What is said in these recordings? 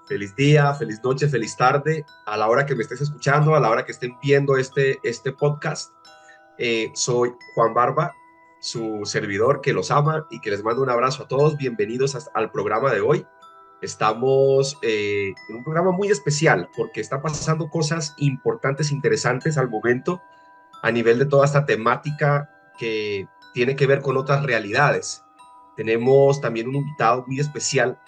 Feliz día, feliz noche, feliz tarde, a la hora que me estés escuchando, a la hora que estén viendo este podcast. Soy Juan Barba, su servidor que los ama y que les mando un abrazo a todos. Bienvenidos al programa de hoy. Estamos en un programa muy especial porque están pasando cosas importantes, interesantes al momento a nivel de toda esta temática que tiene que ver con otras realidades. Tenemos también un invitado muy especial.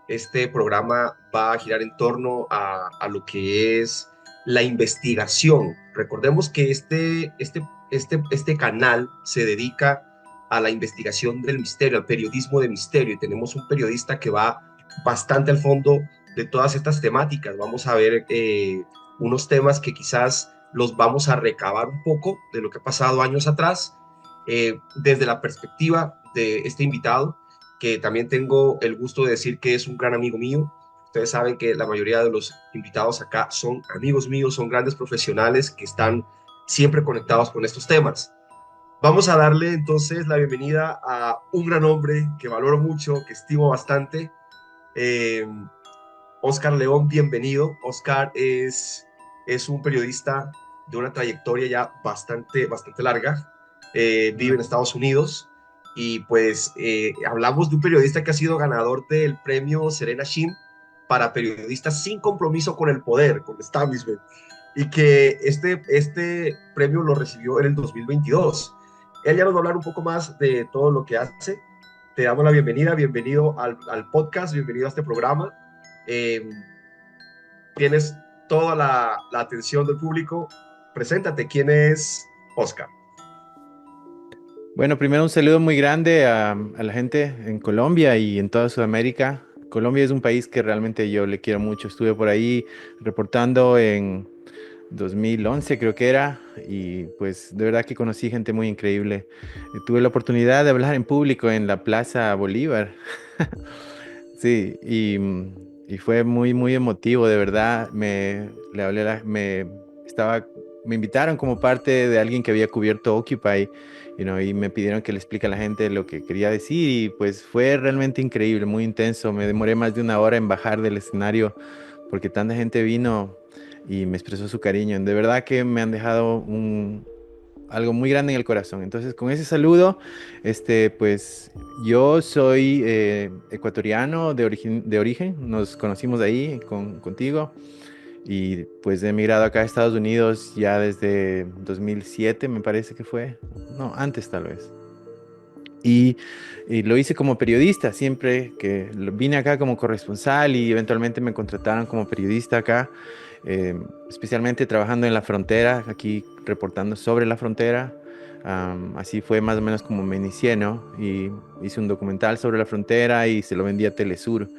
Este programa va a girar en torno a lo que es la investigación. Recordemos que este canal se dedica a la investigación del misterio, al periodismo de misterio, y tenemos un periodista que va bastante al fondo de todas estas temáticas. Vamos a ver unos temas que quizás los vamos a recabar un poco de lo que ha pasado años atrás, desde la perspectiva de este invitado, que también tengo el gusto de decir que es un gran amigo mío. Ustedes saben que la mayoría de los invitados acá son amigos míos, son grandes profesionales que están siempre conectados con estos temas. Vamos a darle entonces la bienvenida a un gran hombre que valoro mucho, que estimo bastante, eh, Oscar León. Bienvenido. Oscar es un periodista de una trayectoria ya bastante larga. Vive en Estados Unidos y pues hablamos de un periodista que ha sido ganador del premio Serena Shin para periodistas sin compromiso con el poder, con el establishment, y que este premio lo recibió en el 2022. Él ya nos va a hablar un poco más de todo lo que hace. Te damos la bienvenida, bienvenido al podcast, bienvenido a este programa. eh, Tienes toda la atención del público. Preséntate, ¿quién es Oscar? Bueno, primero un saludo muy grande a la gente en Colombia y en toda Sudamérica. Colombia es un país que realmente yo le quiero mucho. Estuve por ahí reportando en 2011, creo que era, y pues de verdad que conocí gente muy increíble. Tuve la oportunidad de hablar en público en la Plaza Bolívar. Sí, y fue muy, muy emotivo, de verdad. Le hablé, me invitaron como parte de alguien que había cubierto Occupy, y me pidieron que le explique a la gente lo que quería decir, y pues fue realmente increíble, muy intenso. Me demoré más de una hora en bajar del escenario porque tanta gente vino y me expresó su cariño. De verdad que me han dejado algo muy grande en el corazón. Entonces, con ese saludo, pues yo soy ecuatoriano de origen, nos conocimos ahí contigo y pues he emigrado acá a Estados Unidos ya desde 2007, me parece que fue, no, antes tal vez. Y, y lo hice como periodista, siempre que vine acá como corresponsal y eventualmente me contrataron como periodista acá, especialmente trabajando en la frontera, aquí reportando sobre la frontera. Así fue más o menos como me inicié, ¿no? Y hice un documental sobre la frontera y se lo vendí a Telesur.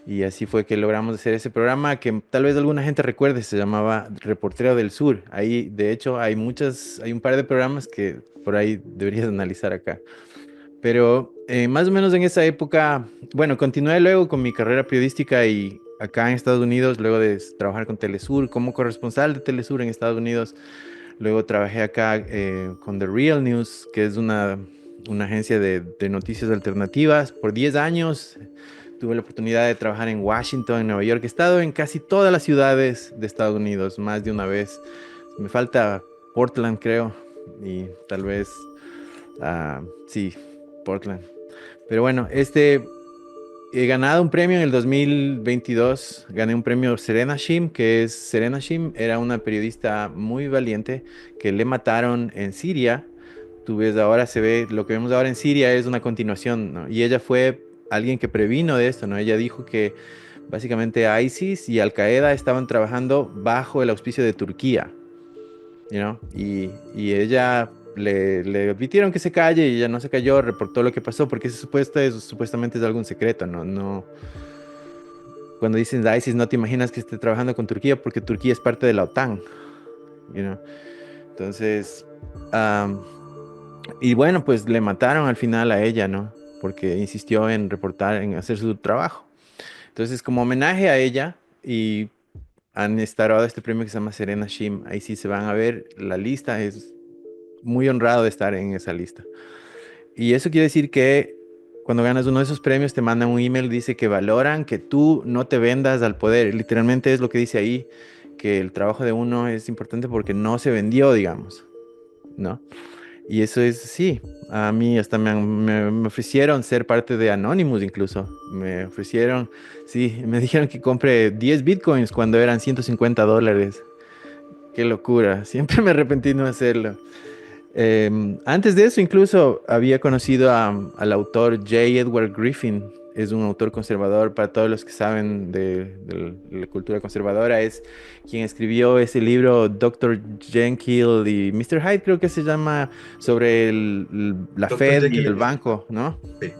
Y así fue que logramos hacer ese programa que tal vez alguna gente recuerde, se llamaba Reportero del Sur. Ahí, de hecho, hay un par de programas que por ahí deberías analizar acá. Pero más o menos en esa época, bueno, continué luego con mi carrera periodística y acá en Estados Unidos, luego de trabajar con Telesur como corresponsal de Telesur en Estados Unidos, luego trabajé acá con The Real News, que es una agencia de noticias alternativas por 10 años. Tuve la oportunidad de trabajar en Washington, en Nueva York. He estado en casi todas las ciudades de Estados Unidos, más de una vez. Me falta Portland, creo, y tal vez, sí, Portland. Pero bueno, he ganado un premio en el 2022. Gané un premio Serena Shim, Serena Shim era una periodista muy valiente que le mataron en Siria. Tú ves ahora, se ve, lo que vemos ahora en Siria es una continuación, ¿no? Y ella fue alguien que previno de esto, ¿no? Ella dijo que básicamente ISIS y Al Qaeda estaban trabajando bajo el auspicio de Turquía, y ella le advirtieron que se calle y ella no se cayó, reportó lo que pasó porque supuestamente es algún secreto, ¿no? No, cuando dicen ISIS no te imaginas que esté trabajando con Turquía porque Turquía es parte de la OTAN, you know? Entonces, am, y bueno, pues le mataron al final a ella, ¿no? Porque insistió en reportar, en hacer su trabajo. Entonces, como homenaje a ella, y han instaurado este premio que se llama Serena Shim. Ahí sí se van a ver la lista. Es muy honrado de estar en esa lista. Y eso quiere decir que cuando ganas uno de esos premios, te mandan un email, dice que valoran que tú no te vendas al poder. Literalmente es lo que dice ahí, que el trabajo de uno es importante porque no se vendió, digamos, ¿no? Y eso es, sí, a mí hasta me ofrecieron ser parte de Anonymous incluso. Me ofrecieron, sí, me dijeron que compre 10 bitcoins cuando eran $150. Qué locura, siempre me arrepentí de no hacerlo. Antes de eso, incluso había conocido al autor J. Edward Griffin. Es un autor conservador para todos los que saben de la cultura conservadora. Es quien escribió ese libro, Dr. Jekyll y Mr. Hyde, creo que se llama, sobre la Doctor Fed y Jekyll y el Mr. banco, ¿no? Sí.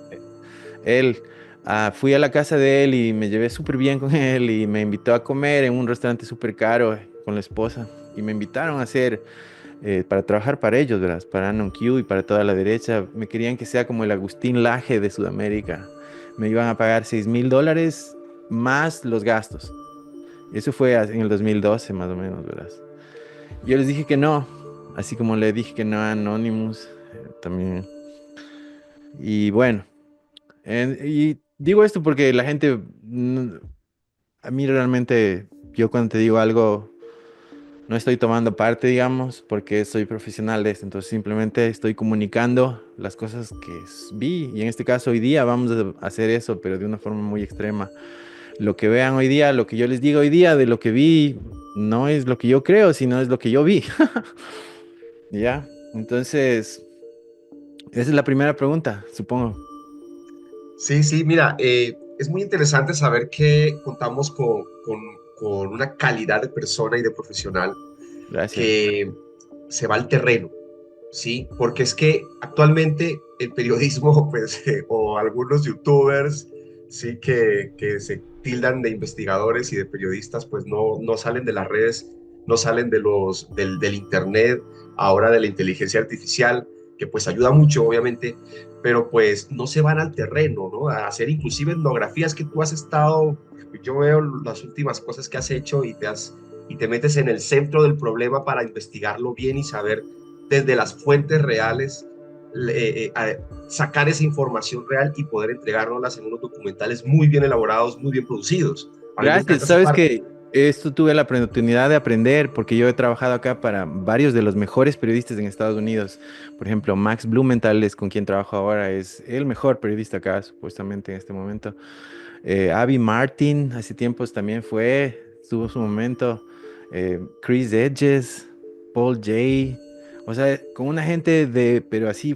Él, fui a la casa de él y me llevé súper bien con él y me invitó a comer en un restaurante súper caro con la esposa. Y me invitaron a hacer para trabajar para ellos, ¿verdad? Para Q y para toda la derecha. Me querían que sea como el Agustín Laje de Sudamérica. Me iban a pagar $6,000 más los gastos. Eso fue en el 2012 más o menos, ¿verdad? Yo les dije que no, así como le dije que no a Anonymous también. Y bueno, y digo esto porque la gente, a mí realmente, yo cuando te digo algo, no estoy tomando parte, digamos, porque soy profesional de esto, entonces simplemente estoy comunicando las cosas que vi y en este caso hoy día vamos a hacer eso, pero de una forma muy extrema. Lo que vean hoy día, lo que yo les digo hoy día de lo que vi, no es lo que yo creo, sino es lo que yo vi. ¿Ya? Entonces, esa es la primera pregunta, supongo. Sí, sí, mira, es muy interesante saber que contamos con una calidad de persona y de profesional Gracias. que se va al terreno, ¿sí? Porque es que actualmente el periodismo, pues, o algunos youtubers, sí, que se tildan de investigadores y de periodistas, pues no salen de las redes, no salen del internet, ahora de la inteligencia artificial, que pues ayuda mucho, obviamente, pero pues no se van al terreno, ¿no? A hacer inclusive etnografías que tú has estado, yo veo las últimas cosas que has hecho y te metes en el centro del problema para investigarlo bien y saber desde las fuentes reales, sacar esa información real y poder entregárnoslas en unos documentales muy bien elaborados, muy bien producidos. A mí me Gracias. encanta esa Sabes parte. que esto tuve la oportunidad de aprender porque yo he trabajado acá para varios de los mejores periodistas en Estados Unidos. Por ejemplo, Max Blumenthal es con quien trabajo ahora, es el mejor periodista acá, supuestamente en este momento. Abby Martin, hace tiempos también tuvo su momento. Chris Edges, Paul Jay, o sea, con una gente de, pero así,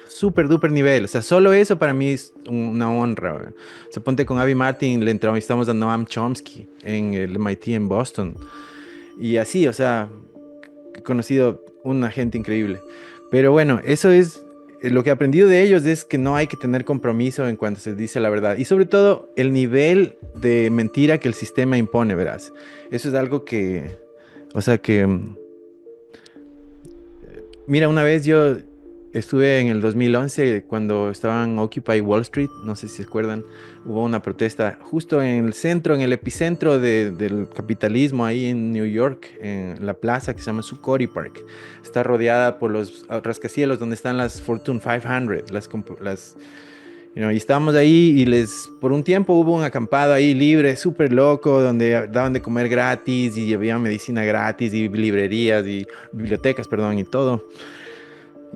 súper duper nivel. O sea, solo eso para mí es una honra. ¿Verdad? O sea, ponte con Abby Martin, le entrevistamos a Noam Chomsky en el MIT en Boston. Y así, o sea, he conocido una gente increíble. Pero bueno, eso es lo que he aprendido de ellos es que no hay que tener compromiso en cuanto se dice la verdad. Y sobre todo el nivel de mentira que el sistema impone, verás. Eso es algo que, o sea, que, mira, una vez yo estuve en el 2011 cuando estaban Occupy Wall Street, no sé si se acuerdan, hubo una protesta justo en el centro, en el epicentro del capitalismo, ahí en New York, en la plaza que se llama Zuccotti Park. Está rodeada por los rascacielos donde están las Fortune 500, y estábamos ahí y por un tiempo hubo un acampado ahí libre, súper loco, donde daban de comer gratis y había medicina gratis y librerías y bibliotecas, perdón, y todo.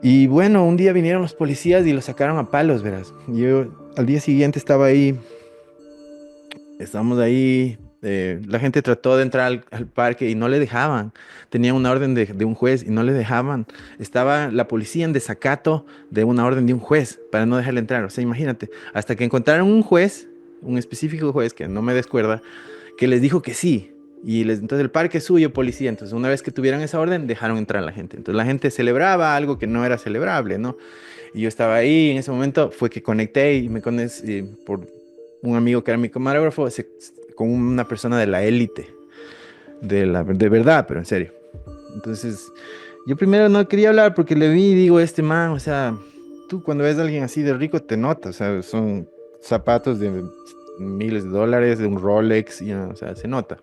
Y bueno, un día vinieron los policías y lo sacaron a palos, verás. Yo al día siguiente estábamos ahí, la gente trató de entrar al parque y no le dejaban. Tenían una orden de un juez y no le dejaban. Estaba la policía en desacato de una orden de un juez para no dejarle entrar. O sea, imagínate, hasta que encontraron un juez, un específico juez que no me descuerda, que les dijo que sí. Entonces el parque es suyo, policía. Entonces una vez que tuvieron esa orden, dejaron entrar a la gente. Entonces la gente celebraba algo que no era celebrable, ¿no? Y yo estaba ahí, en ese momento fue que conecté y me conecté por un amigo que era mi camarógrafo, con una persona de la élite, de verdad, pero en serio. Entonces, yo primero no quería hablar porque le vi y digo, este man, o sea, tú cuando ves a alguien así de rico te notas, o sea, son zapatos de miles de dólares, de un Rolex, o sea, se nota.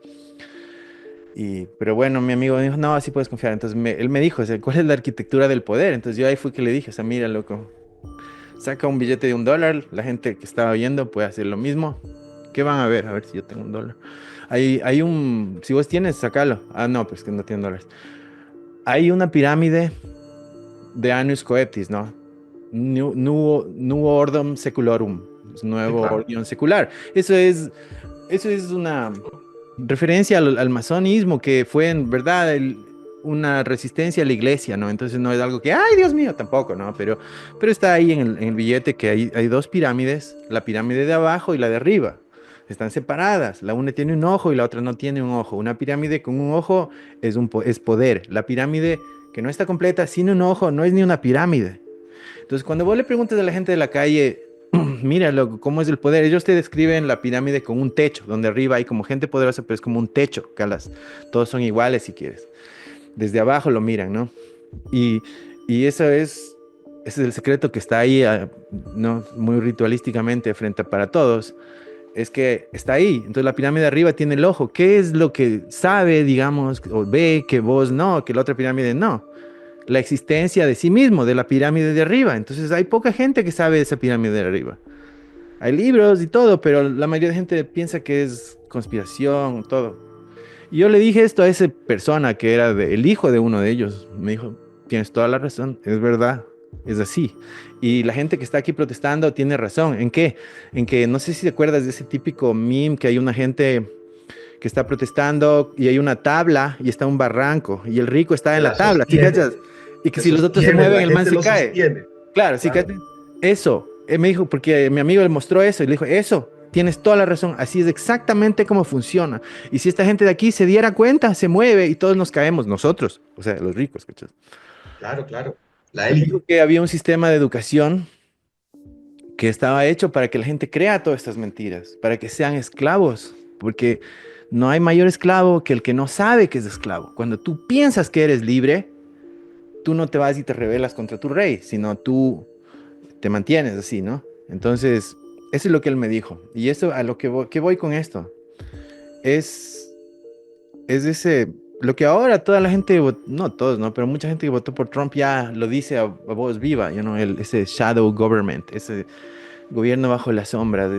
Pero bueno, mi amigo me dijo, no, así puedes confiar. Entonces él me dijo, o sea, ¿cuál es la arquitectura del poder? Entonces yo ahí fue que le dije, o sea, mira, loco, saca un billete de $1, la gente que estaba viendo puede hacer lo mismo. ¿Qué van a ver? A ver si yo tengo $1. Si vos tienes, sacalo. Ah, no, pues que no tienen dólares. Hay una pirámide de Annus Coeptis, ¿no? Nuevo Ordem Secularum, Sí, nuevo claro. orden secular. Eso es una referencia al masonismo, que fue en verdad una resistencia a la iglesia, ¿no? Entonces no es algo que, ay, Dios mío, tampoco, ¿no? Pero está ahí en el billete que hay dos pirámides, la pirámide de abajo y la de arriba. Están separadas. La una tiene un ojo y la otra no tiene un ojo. Una pirámide con un ojo es poder. La pirámide que no está completa sin un ojo no es ni una pirámide. Entonces, cuando vos le preguntas a la gente de la calle, mira, cómo es el poder, ellos te describen la pirámide con un techo, donde arriba hay como gente poderosa, pero es como un techo, Calas. Todos son iguales si quieres. Desde abajo lo miran, ¿no? Y, y ese es el secreto que está ahí, ¿no? Muy ritualísticamente frente para todos. Es que está ahí. Entonces la pirámide de arriba tiene el ojo. ¿Qué es lo que sabe, digamos, o ve que vos no, que la otra pirámide no? La existencia de sí mismo, de la pirámide de arriba. Entonces hay poca gente que sabe de esa pirámide de arriba. Hay libros y todo, pero la mayoría de gente piensa que es conspiración, todo. Y yo le dije esto a esa persona que era el hijo de uno de ellos. Me dijo, tienes toda la razón, es verdad, es así. Y la gente que está aquí protestando tiene razón. ¿En qué? En que no sé si te acuerdas de ese típico meme que hay una gente que está protestando y hay una tabla y está un barranco y el rico está Que en la la tabla, ¿sí sostiene, cachas? Y que se si los otros se sostiene, mueven, la el man gente se lo cae. sostiene. Claro, sí, Claro. eso. Él me dijo, porque mi amigo le mostró eso y le dijo, eso, tienes toda la razón, así es exactamente como funciona. Y si esta gente de aquí se diera cuenta, se mueve y todos nos caemos, nosotros, o sea, los ricos, ¿cachas? Claro, claro. La Me dijo élite. que había un sistema de educación que estaba hecho para que la gente crea todas estas mentiras, para que sean esclavos, porque no hay mayor esclavo que el que no sabe que es esclavo. Cuando tú piensas que eres libre, tú no te vas y te rebelas contra tu rey, sino tú te mantienes así, ¿no? Entonces, eso es lo que él me dijo. Y eso a lo que voy con esto es, es lo que ahora toda la gente, no todos, ¿no? Pero mucha gente que votó por Trump ya lo dice a voz viva, ese shadow government, ese gobierno bajo las sombras,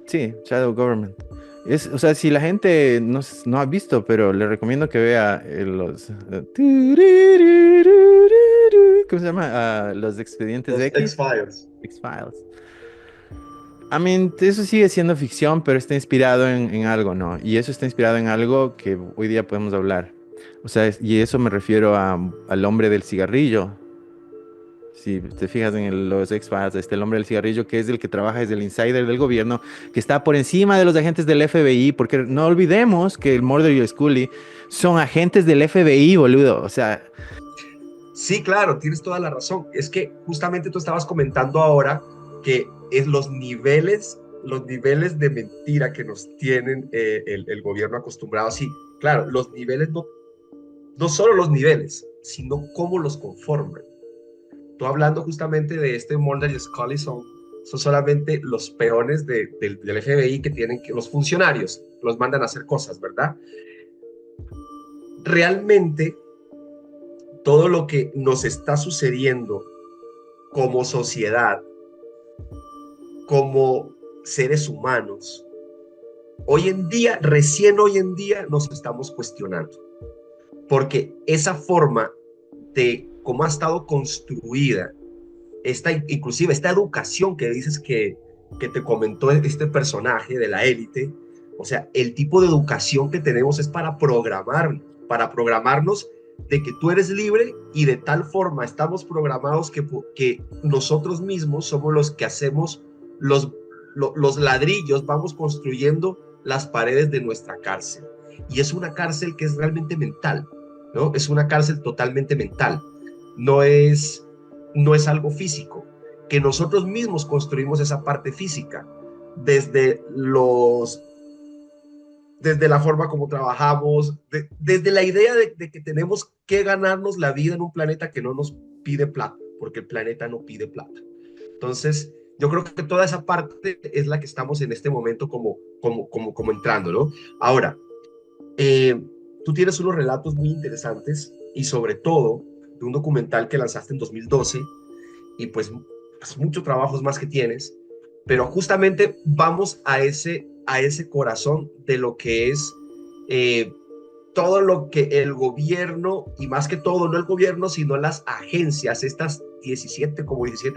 sí, shadow government. O sea, si la gente no ha visto, pero le recomiendo que vea ¿cómo se llama? Los expedientes Los X. X-Files. X-Files. I mean, eso sigue siendo ficción, pero está inspirado en algo, ¿no? Y eso está inspirado en algo que hoy día podemos hablar. O sea, y eso me refiero al hombre del cigarrillo. Si te fijas en los X-Files, el hombre del cigarrillo, que es el que trabaja, es el insider del gobierno, que está por encima de los agentes del FBI, porque no olvidemos que el Mulder y el Scully son agentes del FBI, boludo. O sea, Sí, claro, tienes toda la razón. Es que justamente tú estabas comentando ahora que es los niveles de mentira que nos tienen el gobierno acostumbrado. Sí, claro, los niveles no solo los niveles, sino cómo los conforman. Tú hablando justamente de este Mulder y Scully son solamente los peones del FBI que tienen que, los funcionarios, los mandan a hacer cosas, ¿verdad? Realmente todo lo que nos está sucediendo como sociedad, como seres humanos, hoy en día, recién hoy en día, nos estamos cuestionando, porque esa forma de cómo ha estado construida, inclusive esta educación que dices que te comentó este personaje de la élite, o sea, el tipo de educación que tenemos es para programarnos de que tú eres libre y de tal forma estamos programados que nosotros mismos somos los que hacemos los ladrillos, vamos construyendo las paredes de nuestra cárcel. Y es una cárcel que es realmente mental, ¿no? Es una cárcel totalmente mental. No es, no es algo físico, que nosotros mismos construimos esa parte física, desde desde la forma como trabajamos, desde la idea de que tenemos que ganarnos la vida en un planeta que no nos pide plata, porque el planeta no pide plata. Entonces, yo creo que toda esa parte es la que estamos en este momento como entrando, ¿no? Ahora, eh, tú tienes unos relatos muy interesantes y sobre todo de un documental que lanzaste en 2012 pues muchos trabajos más que tienes, pero justamente vamos a ese corazón de lo que es todo lo que el gobierno, y más que todo, no el gobierno, sino las agencias, estas 17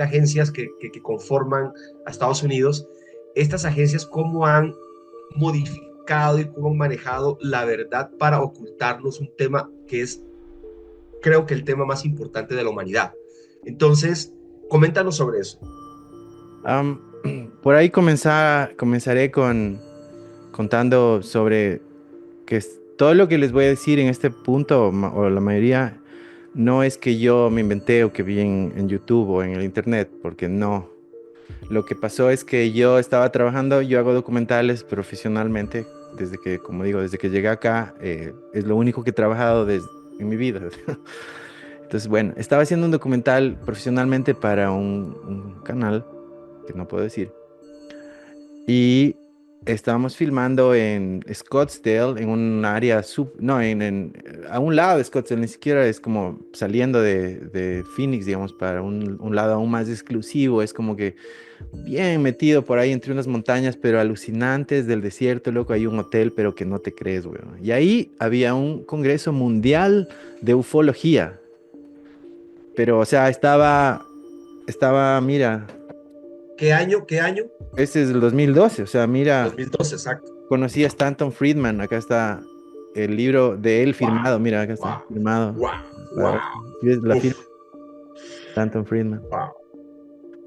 agencias que conforman a Estados Unidos, estas agencias, cómo han modificado y cómo han manejado la verdad para ocultarnos un tema que es, creo que el tema más importante de la humanidad. Entonces, coméntanos sobre eso. Am, por ahí comenzaré contando sobre todo lo que les voy a decir en este punto, o la mayoría, no es que yo me inventé o que vi en YouTube o en el internet, porque no. Lo que pasó es que yo estaba trabajando, yo hago documentales profesionalmente, desde que, como digo, desde que llegué acá, es lo único que he trabajado en mi vida. Entonces, bueno, estaba haciendo un documental profesionalmente para un canal, que no puedo decir, y estábamos filmando en Scottsdale, en un área no, a un lado de Scottsdale, ni siquiera es como saliendo de Phoenix, digamos, para un lado aún más exclusivo, es como que bien metido por ahí entre unas montañas, pero alucinantes del desierto, loco, hay un hotel, pero que no te crees, weón. Y ahí había un congreso mundial de ufología, pero, o sea, mira, ¿Qué año? ¿Qué año? ese es el 2012, o sea, mira. 2012, exacto. Conocí a Stanton Friedman, acá está el libro de él Wow, firmado, mira, acá está, wow, firmado. wow, Para ver, wow. ¿sí ves la firma? Uf, Stanton Friedman. wow,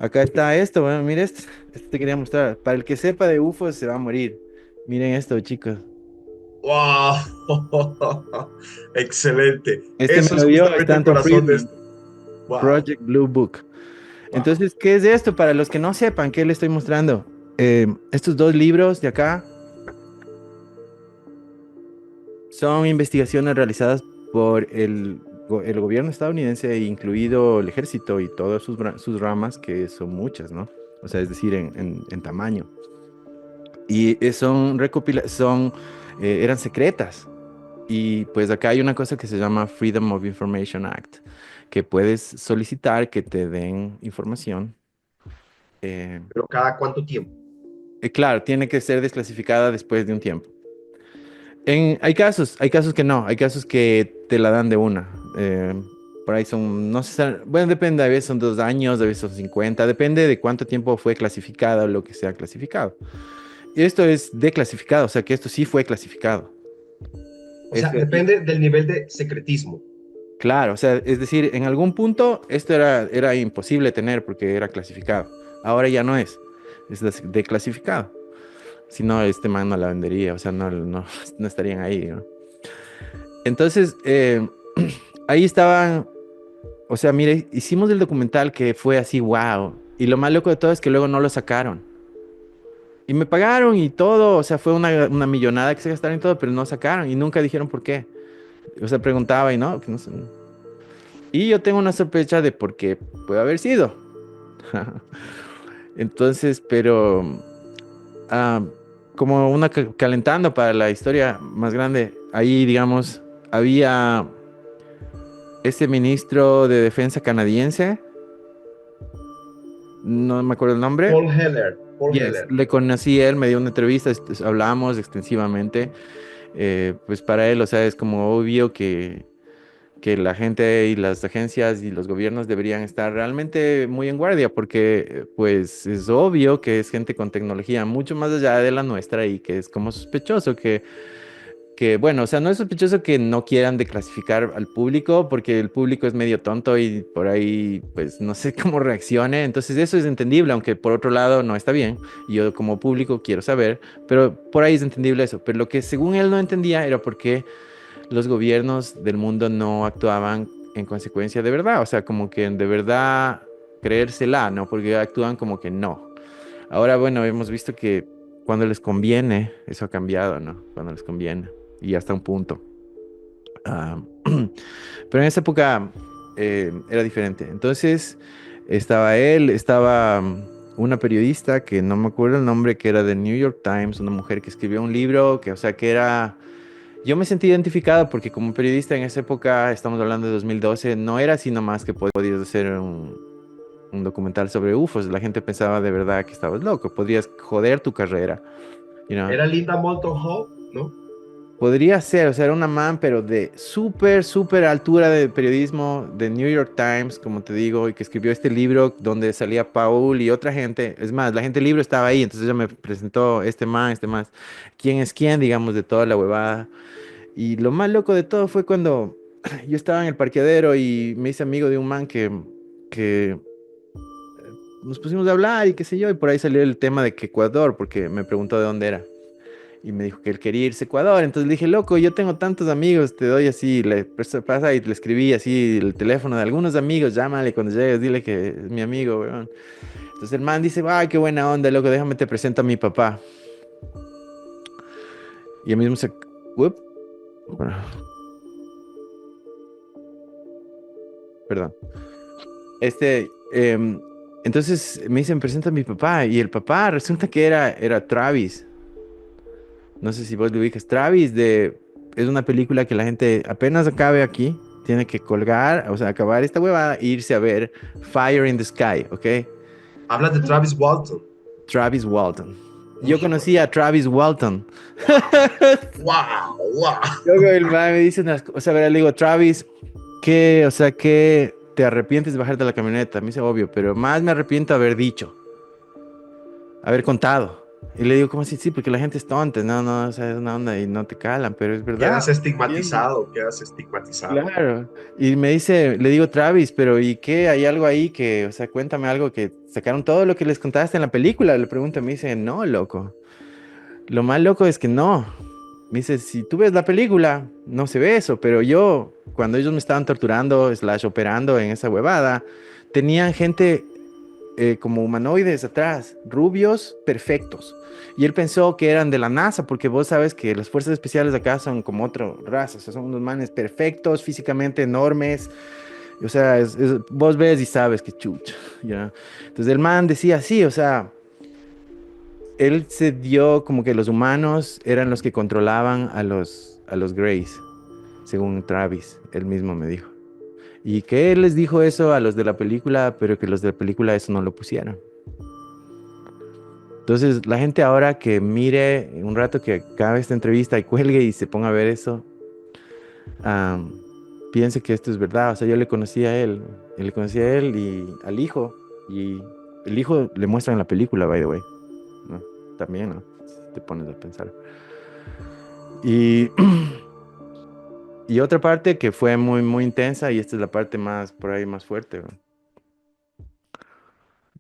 Acá está esto, bueno, mira esto te quería mostrar. Para el que sepa de UFOs se va a morir. Miren esto, chicos. wow. Excelente. Este me Eso es lo dio justamente el Stanton corazón de Friedman, esto. Wow, Project Blue Book. wow. Entonces, ¿qué es esto? Para los que no sepan, ¿qué le estoy mostrando? Estos dos libros de acá son investigaciones realizadas por el gobierno estadounidense, incluido el ejército y todas sus ramas, que son muchas, ¿no? O sea, es decir, en tamaño. Y eran secretas. Y pues acá hay una cosa que se llama Freedom of Information Act, que puedes solicitar que te den información. eh, Pero ¿cada cuánto tiempo? claro, tiene que ser desclasificada después de un tiempo. Hay casos que no, hay casos que te la dan de una. Por ahí son, no sé, bueno, depende, a veces son 2 años, a veces son 50, depende de cuánto tiempo fue clasificado lo que sea clasificado. Y esto es declasificado, o sea que esto sí fue clasificado. O sea, Y depende del nivel de secretismo. claro, o sea, es decir, en algún punto esto era imposible tener porque era clasificado. Ahora ya no es declasificado. Si no, este man no la vendería, o sea, no estarían ahí, ¿no? Entonces, ahí estaban, o sea, mire, hicimos el documental que fue así, wow. Y lo más loco de todo es que luego no lo sacaron. Y me pagaron y todo, o sea, fue una millonada que se gastaron y todo, pero no sacaron y nunca dijeron por qué. O sea, preguntaba y no, que no sé. Y yo tengo una sospecha de por qué puede haber sido. Entonces, pero ah, como calentando para la historia más grande, ahí, digamos, había ese ministro de defensa canadiense, no me acuerdo el nombre. Paul Heller, Paul Yes, Heller. le conocí a él, me dio una entrevista, hablamos extensivamente. Pues para él, o sea, es como obvio que la gente y las agencias y los gobiernos deberían estar realmente muy en guardia, porque pues es obvio que es gente con tecnología mucho más allá de la nuestra y que es como sospechoso bueno, o sea, no es sospechoso que no quieran declasificar al público porque el público es medio tonto y por ahí, pues no sé cómo reaccione. Entonces eso es entendible, aunque por otro lado no está bien. Y yo como público quiero saber, pero por ahí es entendible eso. Pero lo que según él no entendía era por qué los gobiernos del mundo no actuaban en consecuencia de verdad. O sea, como que de verdad creérsela, ¿no? Porque actúan como que no. Ahora, bueno, hemos visto que cuando les conviene, eso ha cambiado, ¿no? Cuando les conviene y hasta un punto. Ah, pero en esa época era diferente. Entonces estaba él, estaba una periodista que no me acuerdo el nombre, que era de New York Times, una mujer que escribió un libro, que, o sea, que era... Yo me sentí identificado porque como periodista en esa época, estamos hablando de 2012, no era así nomás que podías hacer un documental sobre UFOs. La gente pensaba de verdad que estabas loco, podrías joder tu carrera, you know? Era Linda Moulton Howe, ¿no? Podría ser, o sea, era una man, pero de súper, súper altura de periodismo de New York Times, como te digo, y que escribió este libro donde salía Paul y otra gente. Es más, la gente del libro estaba ahí, entonces ella me presentó este más, quién es quién, digamos, de toda la huevada. Y lo más loco de todo fue cuando yo estaba en el parqueadero y me hice amigo de un man que nos pusimos a hablar y qué sé yo, y por ahí salió el tema de que Ecuador, porque me preguntó de dónde era. Y me dijo que él quería irse a Ecuador. Entonces le dije, loco, yo tengo tantos amigos, te doy así, pasa y le escribí así el teléfono de algunos amigos, llámale cuando llegues, dile que es mi amigo, weón. Entonces el man dice, ay, qué buena onda, loco, déjame te presento a mi papá. Y él mismo se... Uep, bueno, perdón. Entonces me dicen, presenta a mi papá. Y el papá resulta que era Travis. No sé si vos lo ubicas. Es una película que la gente apenas acabe aquí, tiene que colgar, o sea, acabar esta huevada e irse a ver Fire in the Sky, ¿ok? Hablas de Travis Walton. Travis Walton. Yo Hijo conocí de... a Travis Walton. ¡Wow! ¡Wow! Luego el man me dice o sea, a ver, le digo, Travis, o sea, que te arrepientes de bajar de la camioneta? Me dice, obvio, pero más me arrepiento de haber dicho, haber contado. Y le digo, ¿cómo así? Sí, porque la gente es tonta, no, o sea, es una onda y no te calan, pero es verdad. Quedas ¿Entiendes? estigmatizado, quedas estigmatizado. Claro. Y me dice, le digo, Travis, pero ¿y qué? ¿Hay algo ahí que, o sea, cuéntame algo que sacaron todo lo que les contaste en la película? Le pregunto, me dice, no, loco. Lo más loco es que no. Me dice, si tú ves la película, no se ve eso, pero yo, cuando ellos me estaban torturando, slash operando en esa huevada, tenían gente como humanoides atrás, rubios, perfectos. Y él pensó que eran de la NASA, porque vos sabes que las fuerzas especiales de acá son como otra raza, o sea, son unos manes perfectos, físicamente enormes. O sea, vos ves y sabes que chucha, ¿ya? Entonces el man decía así, o sea, él se dio como que los humanos eran los que controlaban a los Greys, según Travis, él mismo me dijo. Y que él les dijo eso a los de la película, pero que los de la película eso no lo pusieron. Entonces, la gente ahora que mire un rato que acabe esta entrevista y cuelgue y se ponga a ver eso, am, piense que esto es verdad. O sea, yo le conocí a él, y le conocí a él y al hijo, y el hijo le muestran en la película, by the way, ¿no? También, ¿no? Si te pones a pensar. Y, y otra parte que fue muy, muy intensa, y esta es la parte más, por ahí, más fuerte, ¿no?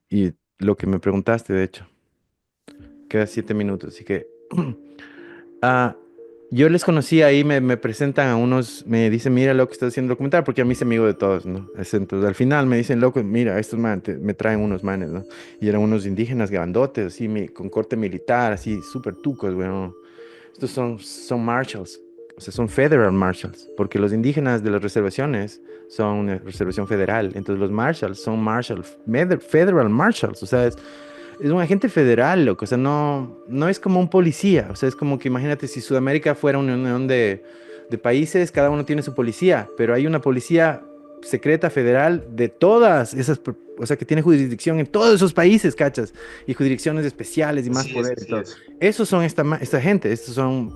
Y lo que me preguntaste, de hecho, queda 7 minutos, así que ah, yo les conocí ahí, me presentan a unos, me dicen, mira lo que estás haciendo documental, porque a mí es amigo de todos, ¿no? Entonces al final me dicen, loco, mira, estos manes, me traen unos manes, ¿no? Y eran unos indígenas grandotes, así, con corte militar, así, súper tucos, bueno. Estos son marshals, o sea, son federal marshals, porque los indígenas de las reservaciones son una reservación federal, entonces los marshals son federal marshals, o sea, es un agente federal, loco. O sea, no es como un policía. O sea, es como que imagínate si Sudamérica fuera una unión de países, cada uno tiene su policía, pero hay una policía secreta federal de todas esas, o sea, que tiene jurisdicción en todos esos países, ¿cachas? Y jurisdicciones especiales y más Así es, poder y así todo. es. Esos son esta gente, estos son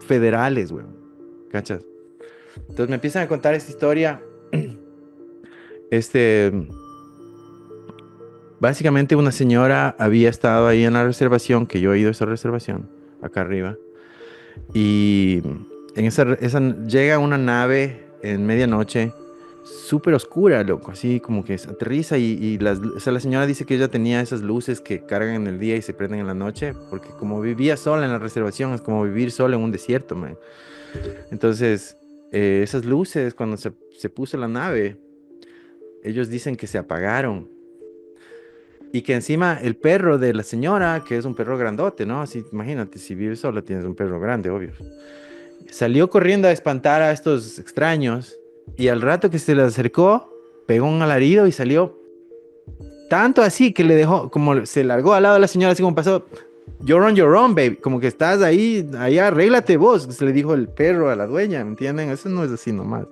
federales, weón, ¿cachas? Entonces me empiezan a contar esta historia. Este, Básicamente una señora había estado ahí en la reservación, que yo he ido a esa reservación, acá arriba, y en llega una nave en medianoche, súper oscura, loco, así como que aterriza o sea, la señora dice que ella tenía esas luces que cargan en el día y se prenden en la noche, porque como vivía sola en la reservación, es como vivir sola en un desierto, man. Entonces, esas luces, cuando se puso la nave, ellos dicen que se apagaron. Y que encima el perro de la señora, que es un perro grandote, ¿no? Así, imagínate, si vives solo tienes un perro grande, obvio. Salió corriendo a espantar a estos extraños y al rato que se le acercó, pegó un alarido y salió tanto así que le dejó, como se largó al lado de la señora, así como pasó, you're on your own, baby, como que estás ahí arréglate vos, se le dijo el perro a la dueña, ¿me entienden? Eso no es así nomás.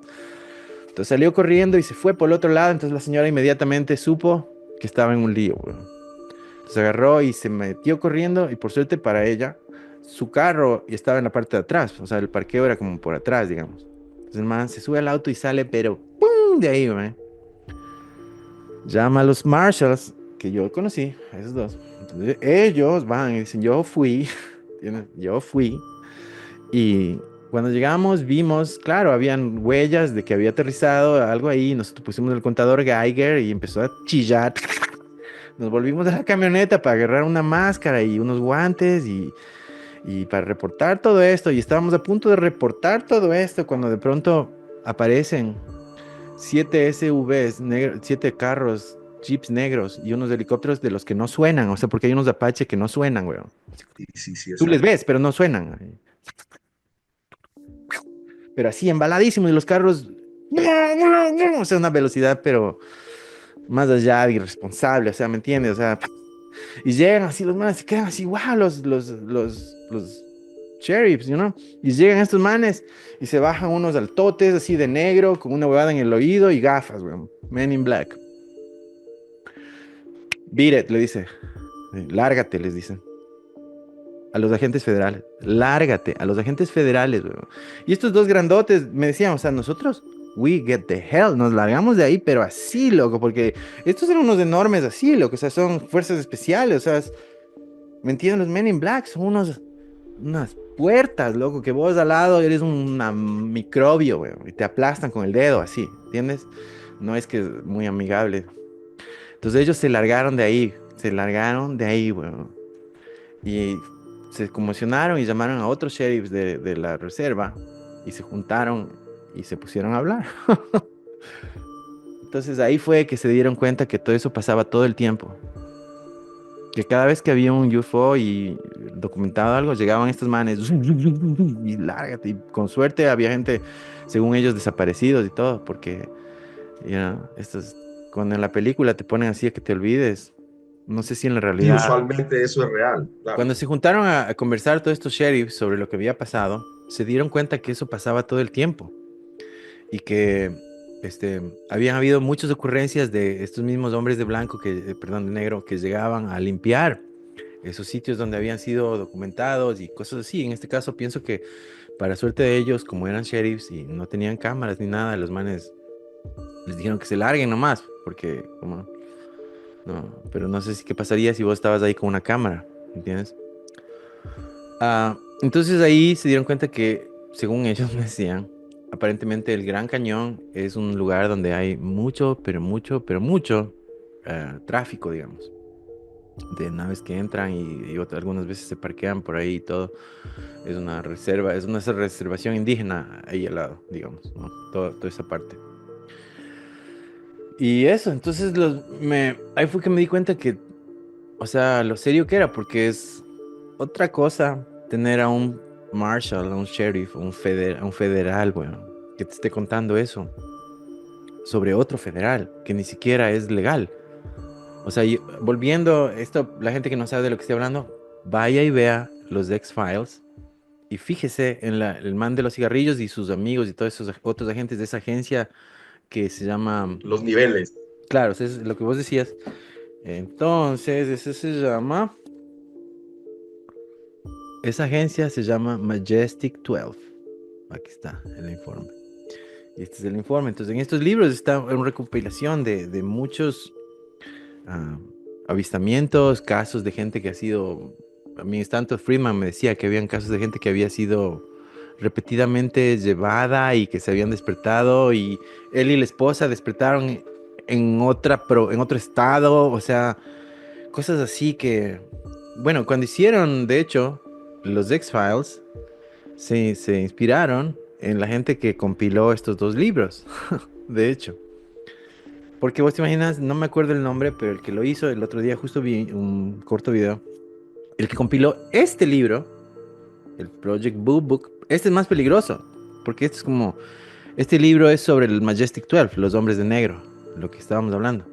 Entonces salió corriendo y se fue por el otro lado. Entonces la señora inmediatamente supo que estaba en un lío, weón. Entonces agarró y se metió corriendo y por suerte para ella, su carro estaba en la parte de atrás. O sea, el parqueo era como por atrás, digamos. Entonces el man se sube al auto y sale, pero ¡pum! De ahí, weón. Llama a los marshals, que yo conocí, a esos dos. Entonces ellos van y dicen, yo fui, yo fui. Y cuando llegamos vimos, claro, habían huellas de que había aterrizado algo ahí. Nosotros pusimos el contador Geiger y empezó a chillar. Nos volvimos a la camioneta para agarrar una máscara y unos guantes y para reportar todo esto. Y estábamos a punto de reportar todo esto cuando de pronto aparecen 7 SUVs, 7 carros, jeeps negros y unos helicópteros de los que no suenan. O sea, porque hay unos Apache que no suenan, güey. Sí, Tú les exacto. ves, pero no suenan. Pero así, embaladísimos y los carros, o sea, una velocidad, pero más allá de irresponsable, o sea, ¿me entiendes? O sea, y llegan así los manes, se quedan así, wow, los sheriffs, you know, y llegan estos manes y se bajan unos altotes así de negro, con una huevada en el oído y gafas, weón, Men in Black. Beat it, le dice, lárgate, les dicen. A los agentes federales, lárgate, a los agentes federales, weón. Y estos dos grandotes me decían, o sea, nosotros, we get the hell, nos largamos de ahí, pero así, loco, porque estos eran unos enormes así, loco, o sea, son fuerzas especiales, o sea, ¿me entienden? Los Men in Black son unas puertas, loco, que vos al lado eres un microbio, weón, y te aplastan con el dedo, así, ¿entiendes? No es que es muy amigable. Entonces ellos se largaron de ahí, weón. Y se conmocionaron y llamaron a otros sheriffs de la reserva y se juntaron y se pusieron a hablar. Entonces ahí fue que se dieron cuenta que todo eso pasaba todo el tiempo. Que cada vez que había un UFO y documentado algo, llegaban estos manes y lárgate. Y con suerte había gente, según ellos, desaparecidos y todo, porque, cuando en la película te ponen así a que te olvides, no sé si en la Sí, realidad. usualmente eso es real, claro. Cuando se juntaron a conversar todos estos sheriffs sobre lo que había pasado, se dieron cuenta que eso pasaba todo el tiempo y que habían habido muchas ocurrencias de estos mismos hombres de blanco, perdón, de negro, que llegaban a limpiar esos sitios donde habían sido documentados y cosas así. En este caso, pienso que para suerte de ellos, como eran sheriffs y no tenían cámaras ni nada, los manes les dijeron que se larguen nomás, porque, como, no, pero no sé si qué pasaría si vos estabas ahí con una cámara, ¿entiendes? Entonces ahí se dieron cuenta que, según ellos me decían, aparentemente el Gran Cañón es un lugar donde hay mucho, pero mucho tráfico, digamos, de naves que entran y algunas veces se parquean por ahí y todo. Es una reserva, es una reservación indígena ahí al lado, digamos, ¿no? Toda esa parte. Y eso, entonces ahí fue que me di cuenta que, o sea, lo serio que era, porque es otra cosa tener a un marshal, a un sheriff, a un federal, bueno, que te esté contando eso sobre otro federal, que ni siquiera es legal. O sea, volviendo, esto, la gente que no sabe de lo que estoy hablando, vaya y vea los X-Files y fíjese en el man de los cigarrillos y sus amigos y todos esos otros agentes de esa agencia que se llama, Los niveles. claro, eso es lo que vos decías. Entonces, esa agencia se llama Majestic 12. Aquí está el informe. Y este es el informe. Entonces, en estos libros está una recopilación de muchos ah, avistamientos, casos de gente que ha sido. A mí, Stanton Friedman me decía que habían casos de gente que había sido repetidamente llevada y que se habían despertado, y él y la esposa despertaron en otro estado. O sea, cosas así que. Bueno, cuando hicieron, de hecho, los X-Files, se inspiraron en la gente que compiló estos dos libros, de hecho. Porque vos te imaginas, no me acuerdo el nombre, pero el que lo hizo el otro día, justo vi un corto video, el que compiló este libro, el Project Blue Book, este es más peligroso, porque este es como, este libro es sobre el Majestic 12, los hombres de negro, lo que estábamos hablando.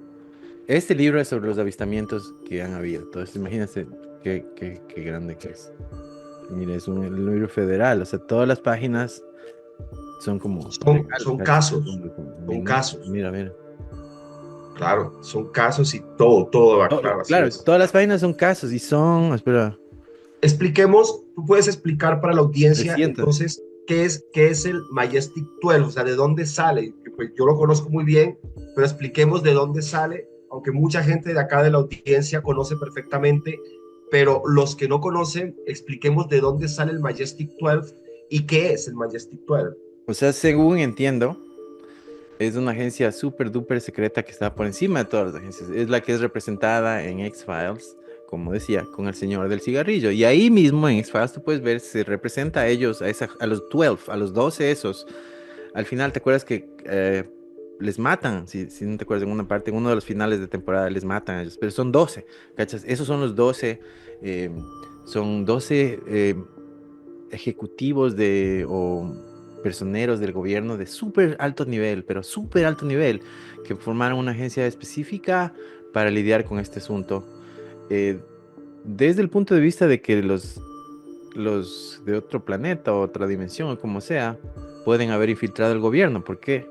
Este libro es sobre los avistamientos que han habido. Entonces, imagínense qué grande que es. Mira, es un libro federal, o sea, todas las páginas son como Son casos. Son casos, Mira, mira. claro, son casos y todo va claro, así Claro, es. todas las páginas son casos y son, espera, Expliquemos, tú puedes explicar para la audiencia 300. entonces qué es el Majestic 12, o sea, de dónde sale. Pues yo lo conozco muy bien, pero expliquemos de dónde sale, aunque mucha gente de acá de la audiencia conoce perfectamente, pero los que no conocen, expliquemos de dónde sale el Majestic 12 y qué es el Majestic 12. O sea, según entiendo, es una agencia súper duper secreta que está por encima de todas las agencias. Es la que es representada en X-Files, como decía, con el señor del cigarrillo. Y ahí mismo en X-Files tú puedes ver, se representa a ellos, a los 12, a los 12 esos. Al final, ¿te acuerdas que les matan? Si no te acuerdas, en una parte, en uno de los finales de temporada les matan a ellos. Pero son 12, ¿cachas? Esos son los 12. eh, Son 12 ejecutivos o personeros del gobierno de súper alto nivel, pero súper alto nivel, que formaron una agencia específica para lidiar con este asunto. Eh, Desde el punto de vista de que los de otro planeta o otra dimensión o como sea, pueden haber infiltrado el gobierno. ¿Por qué?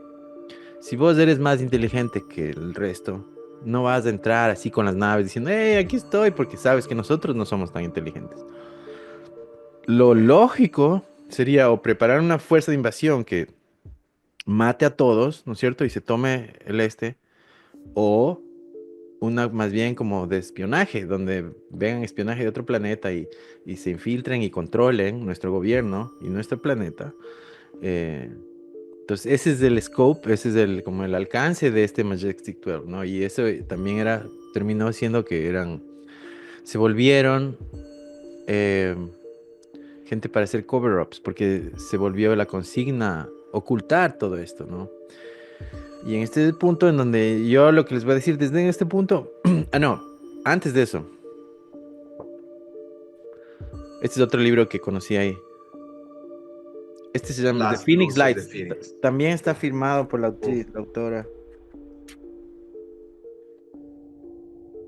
Si vos eres más inteligente que el resto, no vas a entrar así con las naves diciendo, hey, aquí estoy, porque sabes que nosotros no somos tan inteligentes. Lo lógico sería o preparar una fuerza de invasión que mate a todos, ¿no es cierto? Y se tome el o una más bien como de espionaje, donde vengan espionaje de otro planeta y se infiltren y controlen nuestro gobierno y nuestro planeta. Eh, entonces, ese es el scope, ese es como el alcance de este Majestic 12, ¿no? Y eso también terminó siendo que se volvieron eh, gente para hacer cover-ups, porque se volvió la consigna ocultar todo esto, ¿no? Y en este punto en donde yo lo que les voy a decir desde este punto, no, antes de eso, este es otro libro que conocí ahí. Este se llama The Las Phoenix luces de Lights. Phoenix. También está firmado por la Uf, actriz, la autora.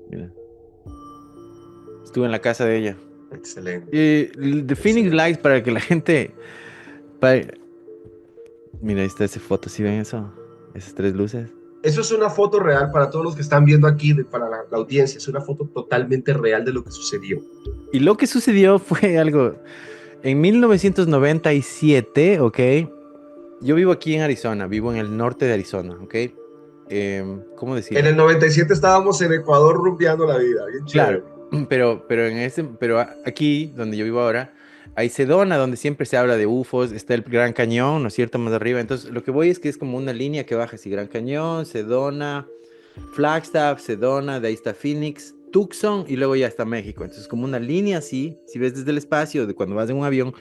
Mira, estuve en la casa de ella. excelente, The Phoenix excelente. Lights, para que la gente... para- Mira, ahí está esa foto, ¿sí ven eso? Esas tres luces. Eso es una foto real para todos los que están viendo aquí, para la audiencia. Es una foto totalmente real de lo que sucedió. Y lo que sucedió fue algo... En 1997, ¿ok? Yo vivo aquí en Arizona, vivo en el norte de Arizona, ¿ok? ¿Cómo En decirlo? el 97 estábamos en Ecuador rumbeando la vida, bien Claro, chévere. pero aquí, donde yo vivo ahora, hay Sedona, donde siempre se habla de UFOs, está el Gran Cañón, ¿no es cierto? Más arriba. Entonces, lo que voy es que es como una línea que baja así, Gran Cañón, Sedona, Flagstaff, Sedona, de ahí está Phoenix, Tucson y luego ya está México. Entonces, como una línea así, si ves desde el espacio, de cuando vas en un avión,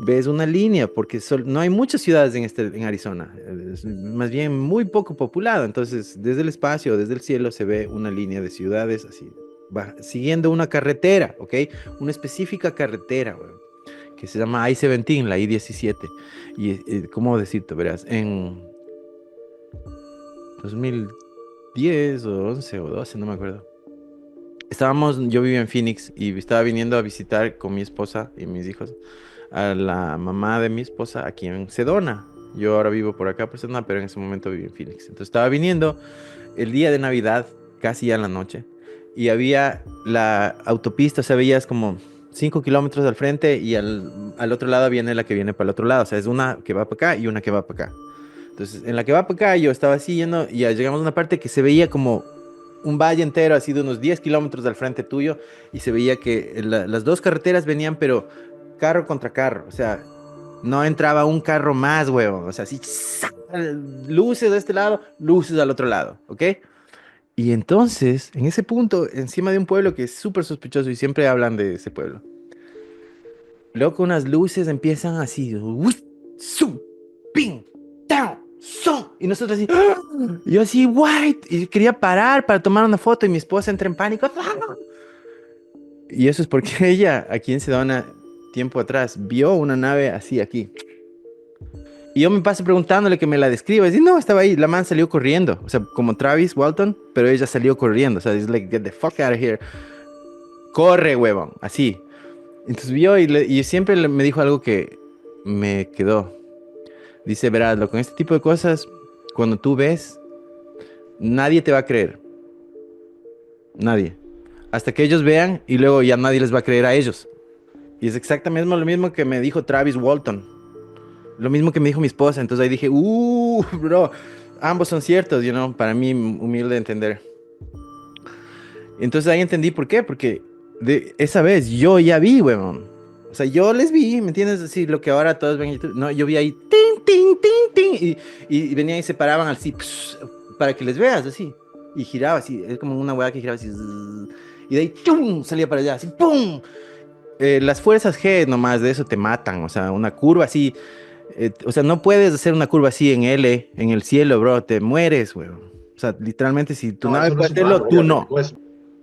ves una línea, porque no hay muchas ciudades en Arizona, es más bien muy poco poblado, entonces desde el espacio, desde el cielo se ve una línea de ciudades así, siguiendo una carretera, ¿ok? Una específica carretera, güey, que se llama I-17, la I-17, y ¿cómo decirte? Verás, en 2010 o 11 o 12, no me acuerdo. Yo vivía en Phoenix y estaba viniendo a visitar con mi esposa y mis hijos a la mamá de mi esposa aquí en Sedona. Yo ahora vivo por acá por Sedona, pero en ese momento viví en Phoenix. Entonces estaba viniendo el día de Navidad, casi ya en la noche, y había la autopista, o sea, veías como 5 kilómetros al frente y al otro lado viene la que viene para el otro lado. O sea, es una que va para acá y una que va para acá. Entonces, en la que va para acá yo estaba así yendo y ya llegamos a una parte que se veía como un valle entero, así de unos 10 kilómetros al frente tuyo, y se veía que las dos carreteras venían, pero carro contra carro, o sea, no entraba un carro más, huevón, o sea, así, luces de este lado, luces al otro lado, ¿ok? Y entonces, en ese punto, encima de un pueblo que es súper sospechoso y siempre hablan de ese pueblo, luego unas luces empiezan así, ¡uy! ¡Zum! ¡Ping! ¡Tao! ¡Son! Y nosotros así, ¡ah! Y yo así, white, y quería parar para tomar una foto y mi esposa entra en pánico. ¡Ah! Y eso es porque ella, aquí en Sedona, tiempo atrás, vio una nave así aquí. Y yo me paso preguntándole que me la describa. Y dice, no, estaba ahí. La man salió corriendo. O sea, como Travis Walton, pero ella salió corriendo. O sea, es like, get the fuck out of here. Corre, huevón. Así. Entonces vio y siempre me dijo algo que me quedó. Dice, verás, con este tipo de cosas, cuando tú ves, nadie te va a creer. Nadie. Hasta que ellos vean y luego ya nadie les va a creer a ellos. Y es exactamente lo mismo que me dijo Travis Walton. Lo mismo que me dijo mi esposa. Entonces ahí dije, bro, ambos son ciertos, para mí humilde de entender. Entonces ahí entendí por qué, porque de esa vez yo ya vi, weón. O sea, yo les vi, ¿me entiendes? Así, lo que ahora todos ven en YouTube. No, yo vi ahí, tin, tin, tin, tin, y venían y se paraban así, para que les veas, así. Y giraba así, es como una weá que giraba así. Y de ahí, ¡chum! Salía para allá, así, ¡pum! Las fuerzas G nomás de eso te matan, o sea, una curva así. O sea, no puedes hacer una curva así en L, en el cielo, bro, te mueres, weón. O sea, literalmente, si tu No, nave eso no puede es humano, hacerlo, tú obviamente, no. no es.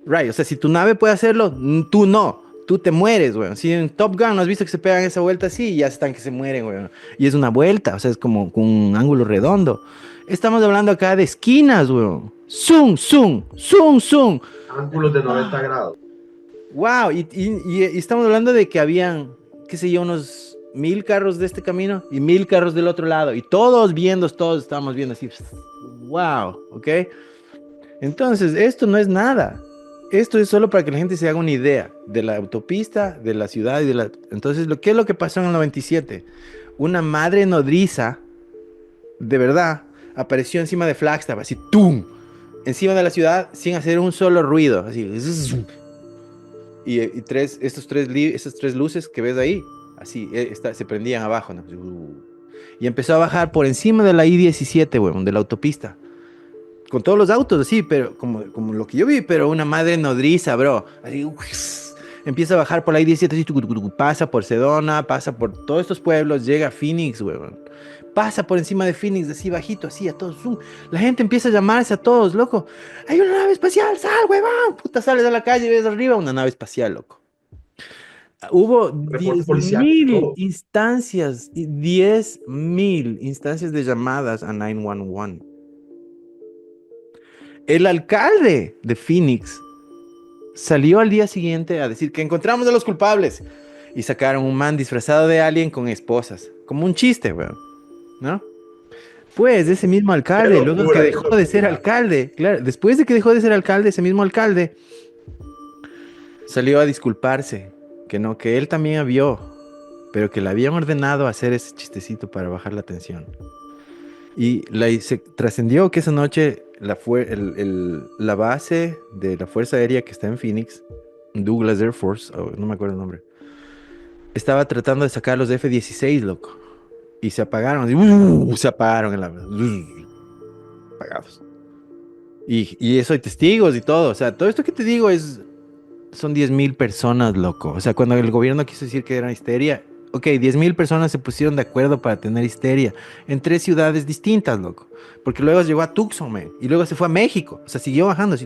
Right, o sea, si tu nave puede hacerlo, tú no. Tú te mueres, weón. Si en Top Gun no has visto que se pegan esa vuelta así y ya están que se mueren, weón. Y es una vuelta, o sea, es como con un ángulo redondo. Estamos hablando acá de esquinas, weón. Zoom, zoom, zoom, zoom. Ángulos de 90 grados. Wow, y estamos hablando de que habían, qué sé yo, unos 1000 carros de este camino y 1000 carros del otro lado. Y todos estábamos viendo así. Wow, ¿ok? Entonces, esto no es nada. Esto es solo para que la gente se haga una idea de la autopista, de la ciudad y de la... Entonces, ¿qué es lo que pasó en el 97? Una madre nodriza, de verdad, apareció encima de Flagstaff, así, ¡tum! Encima de la ciudad, sin hacer un solo ruido, así. Estas tres luces que ves ahí, así, se prendían abajo, ¿no? Y empezó a bajar por encima de la I-17, weón, de la autopista. Con todos los autos, así, pero como lo que yo vi, pero una madre nodriza, bro. Así, empieza a bajar por la I-17, así, pasa por Sedona, pasa por todos estos pueblos, llega a Phoenix, weón. Pasa por encima de Phoenix, así bajito, así, a todos. La gente empieza a llamarse a todos, loco. Hay una nave espacial, sal, weón. Puta, sales a la calle y ves arriba una nave espacial, loco. Hubo Reporte diez policial, mil todo. instancias, 10,000 instancias de llamadas a 911. El alcalde de Phoenix salió al día siguiente a decir que encontramos a los culpables y sacaron un man disfrazado de alien con esposas, como un chiste, weón, ¿no? Pues ese mismo Qué alcalde, luego que locura, qué dejó de ser locura. alcalde, claro, después de que dejó de ser alcalde, ese mismo alcalde salió a disculparse, que no, que él también vio, pero que le habían ordenado hacer ese chistecito para bajar la tensión. Y se trascendió que esa noche la base de la Fuerza Aérea que está en Phoenix, Douglas Air Force, no me acuerdo el nombre, estaba tratando de sacar los F-16, loco. Y se apagaron, así, se apagaron en la... apagados. Y eso hay testigos y todo. O sea, todo esto que te digo son 10,000 personas, loco. O sea, cuando el gobierno quiso decir que era histeria, ok, 10,000 personas se pusieron de acuerdo para tener histeria en 3 ciudades distintas, loco. Porque luego llegó a Tucson, man, y luego se fue a México. O sea, siguió bajando así.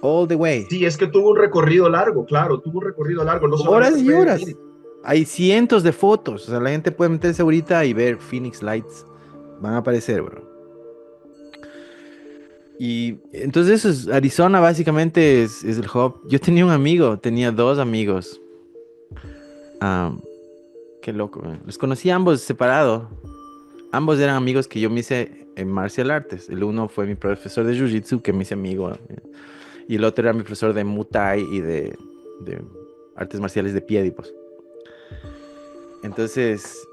All the way. Sí, es que tuvo un recorrido largo, claro, tuvo un recorrido largo, no Horas solamente y fue en horas. Phoenix. Hay cientos de fotos. O sea, la gente puede meterse ahorita y ver Phoenix Lights. Van a aparecer, bro. Y entonces eso es, Arizona básicamente es el hub. Yo tenía 2 amigos. Ah, qué loco, man. Los conocí ambos separados. Ambos eran amigos que yo me hice en martial artes. El uno fue mi profesor de jiu-jitsu, que me hice amigo. Y el otro era mi profesor de Muay Thai y de artes marciales de pie, pues. Entonces,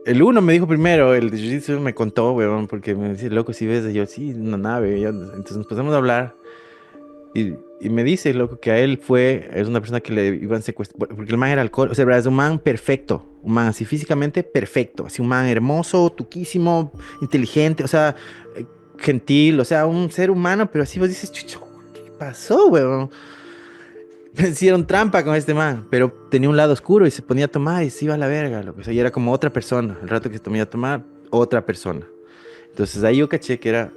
el uno me dijo primero, el de jiu-jitsu me contó, weón, porque me decía, loco, si ves, y yo, sí, una nave. Entonces nos pasamos a hablar. Y me dice, loco, que a él es una persona que le iban secuestrando, porque el man era alcohol, o sea, ¿verdad? Es un man perfecto, un man así físicamente perfecto, así un man hermoso, tuquísimo, inteligente, o sea, gentil, o sea, un ser humano, pero así vos dices, chucho, ¿qué pasó, weón? Me hicieron trampa con este man, pero tenía un lado oscuro y se ponía a tomar y se iba a la verga, loco, o sea, y era como otra persona, el rato que se ponía a tomar, otra persona. Entonces ahí yo caché que era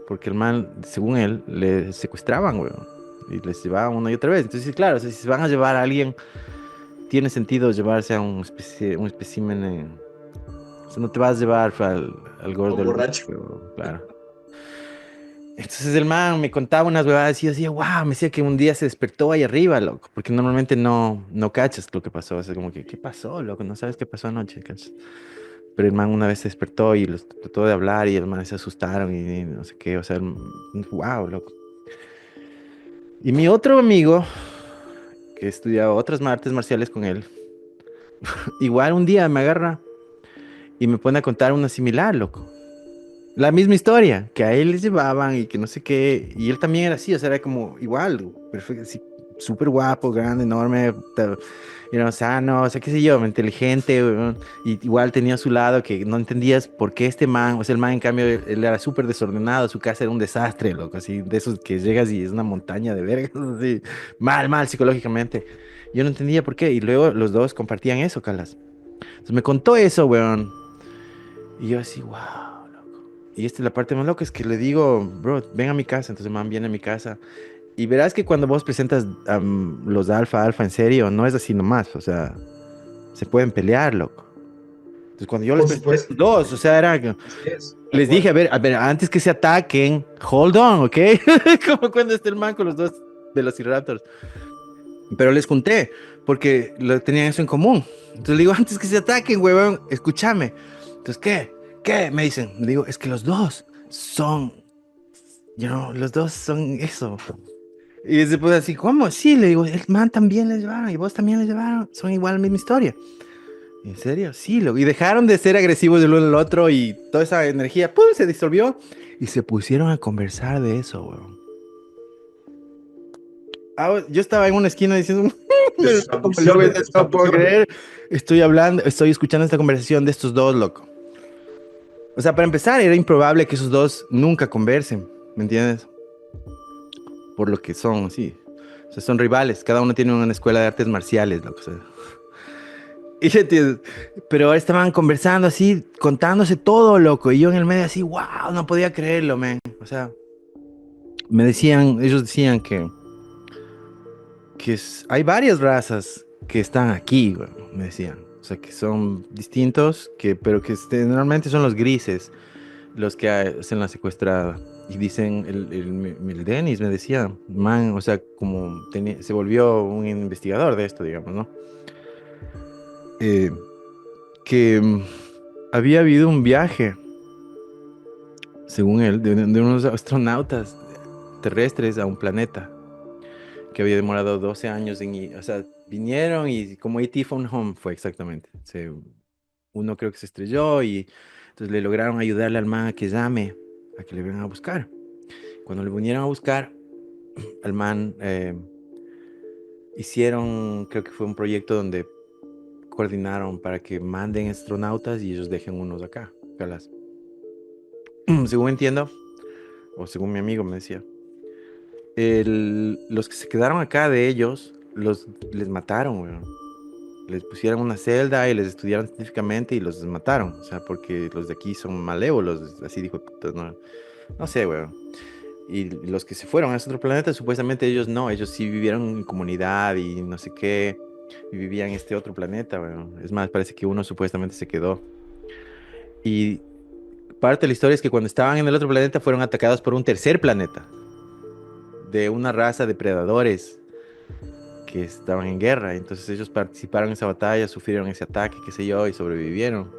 porque el man, según él, le secuestraban, weón. Y les llevaban una y otra vez. Entonces, claro, o sea, si se van a llevar a alguien, tiene sentido llevarse a un espécimen. O sea, no te vas a llevar al A gordo un del borracho. weón, claro. Entonces el man me contaba unas huevadas y yo decía, wow, me decía que un día se despertó ahí arriba, loco, porque normalmente no cachas lo que pasó. O sea, como que, ¿qué pasó, loco? No sabes qué pasó anoche, ¿cachas? pero el man una vez se despertó y los trató de hablar y el man se asustaron y no sé qué, o sea, wow, loco. Y mi otro amigo, que estudiaba otras artes marciales con él, igual un día me agarra y me pone a contar una similar, loco. La misma historia, que a él les llevaban y que no sé qué, y él también era así, o sea, era como igual, perfecto, así, súper guapo, grande, enorme, era sano, o sea, qué sé yo, inteligente, weón, y igual tenía a su lado que no entendías por qué este man, o sea, el man en cambio, él era súper desordenado, su casa era un desastre, loco, así, de esos que llegas y es una montaña de vergas, así, mal psicológicamente. Yo no entendía por qué, y luego los dos compartían eso, Calas. Entonces me contó eso, weón, y yo así, wow. Y esta es la parte más loca, es que le digo, bro, ven a mi casa. Entonces el man viene a mi casa. Y verás que cuando vos presentas los alfa en serio, no es así nomás. O sea, se pueden pelear, loco. Entonces cuando yo les Por presenté a supuesto, los dos, o sea, así es, tal les dije, cual. a ver, antes que se ataquen, hold on, ¿ok? Como cuando está el man con los dos Velociraptors. Pero les conté, porque tenían eso en común. Entonces le digo, antes que se ataquen, huevón, escúchame. Entonces, ¿qué? ¿Qué? Me dicen. Le digo, es que los dos son, los dos son eso. Y se puede así, ¿cómo? Sí, le digo, el man también les llevaron y vos también les llevaron. Son igual la misma historia. ¿En serio? Sí, y dejaron de ser agresivos del uno al otro y toda esa energía, ¡pum!, se disolvió y se pusieron a conversar de eso, weón. Yo estaba en una esquina diciendo, De sus como loco, abducciones, de sus no puedo abducciones. creer. Estoy escuchando esta conversación de estos dos, loco. O sea, para empezar, era improbable que esos dos nunca conversen, ¿me entiendes? Por lo que son, sí. O sea, son rivales, cada uno tiene una escuela de artes marciales, loco. O sea. Y entiendes, pero ahora estaban conversando así, contándose todo, loco. Y yo en el medio así, wow, no podía creerlo, man. O sea, ellos decían que hay varias razas que están aquí, güey, me decían. O sea, que son distintos, pero que normalmente son los grises los que hacen la secuestrada. Y dicen, el Dennis me decía, man, o sea, como se volvió un investigador de esto, digamos, ¿no? Eh, que había habido un viaje, según él, de unos astronautas terrestres a un planeta que había demorado 12 años o sea, vinieron y como E.T. Phone Home fue exactamente. Uno creo que se estrelló y entonces le lograron ayudarle al man a que llame, a que le vengan a buscar. Cuando le vinieron a buscar, al man hicieron, creo que fue un proyecto donde coordinaron para que manden astronautas y ellos dejen unos acá. Calas. Según entiendo, o según mi amigo me decía, los que se quedaron acá de ellos, les mataron, weón. Les pusieron una celda y les estudiaron científicamente y los mataron. O sea, porque los de aquí son malévolos, así dijo, puta, no, no sé, weón. Y los que se fueron a ese otro planeta, supuestamente ellos no, ellos sí vivieron en comunidad y no sé qué, y vivían en este otro planeta, weón. Es más, parece que uno supuestamente se quedó. Y parte de la historia es que cuando estaban en el otro planeta fueron atacados por un tercer planeta, de una raza de predadores que estaban en guerra. Entonces ellos participaron en esa batalla, sufrieron ese ataque, qué sé yo, y sobrevivieron.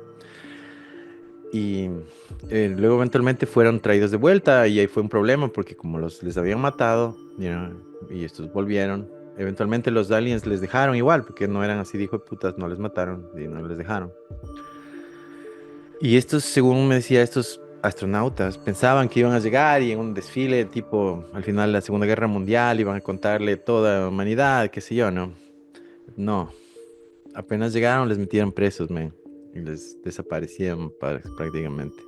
Y luego eventualmente fueron traídos de vuelta y ahí fue un problema porque como les habían matado, y estos volvieron, eventualmente los aliens les dejaron igual, porque no eran así, dijo putas, no les mataron y no les dejaron. Y estos, según me decía, estos astronautas pensaban que iban a llegar y en un desfile tipo al final de la Segunda Guerra Mundial iban a contarle toda la humanidad, qué sé yo, ¿no? No, apenas llegaron les metieron presos, men, y les desaparecieron prácticamente.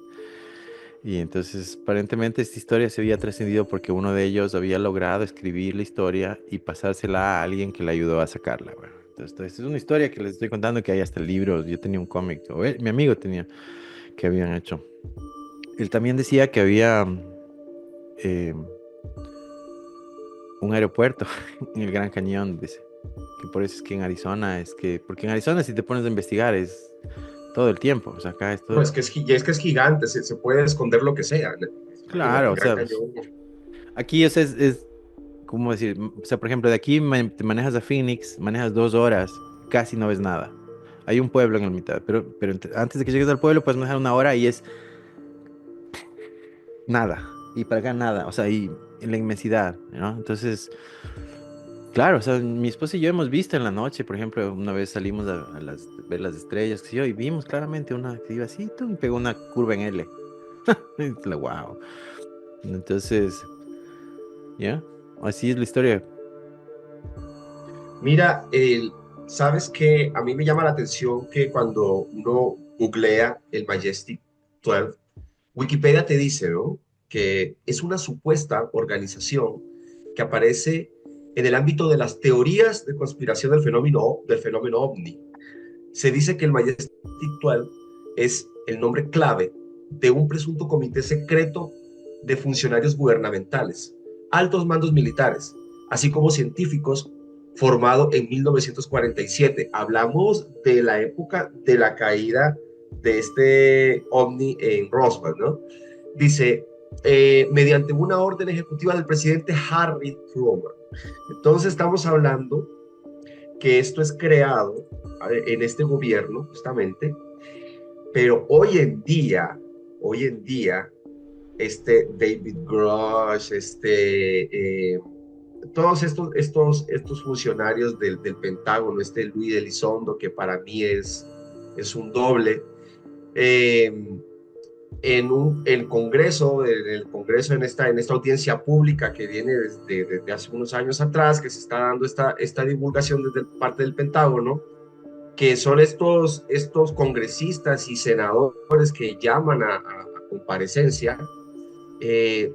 Y entonces aparentemente esta historia se había trascendido porque uno de ellos había logrado escribir la historia y pasársela a alguien que le ayudó a sacarla, güey. Entonces, es una historia que les estoy contando que hay hasta libros. Yo tenía un cómic, mi amigo tenía, que habían hecho. Él también decía que había eh, un aeropuerto en el Gran Cañón, dice. Que por eso es que en Arizona porque en Arizona si te pones a investigar es todo el tiempo, o sea, acá es No, todo. es que es gigante, se puede esconder lo que sea. Imagínate, Claro, el o Gran sea, Cañón. aquí ¿cómo decir? O sea, por ejemplo, de aquí te manejas a Phoenix, manejas 2 horas, casi no ves nada. hay un pueblo en la mitad, pero antes de que llegues al pueblo puedes manejar 1 hora y es nada, y para acá nada, o sea, y en la inmensidad, ¿no? Entonces, claro, o sea, mi esposa y yo hemos visto en la noche, por ejemplo, una vez salimos ver las estrellas, qué sé yo, y vimos claramente una que iba así, ¡tum! Y pegó una curva en L. Wow. Entonces, ya, así es la historia. Mira, sabes que a mí me llama la atención que cuando uno googlea el Majestic 12, Wikipedia te dice, ¿no? Que es una supuesta organización que aparece en el ámbito de las teorías de conspiración del fenómeno ovni. Se dice que el Majestic 12 es el nombre clave de un presunto comité secreto de funcionarios gubernamentales, altos mandos militares, así como científicos, formado en 1947. Hablamos de la época de la caída de este ovni en Roswell, ¿no? Dice, mediante una orden ejecutiva del presidente Harry Truman. Entonces estamos hablando que esto es creado en este gobierno, justamente, pero hoy en día, este David Grush, todos estos funcionarios del Pentágono, este Luis Elizondo, que para mí es un doble, eh, en el Congreso en esta audiencia pública que viene desde hace unos años atrás, que se está dando esta divulgación desde parte del Pentágono, que son estos congresistas y senadores que llaman a comparecencia, eh,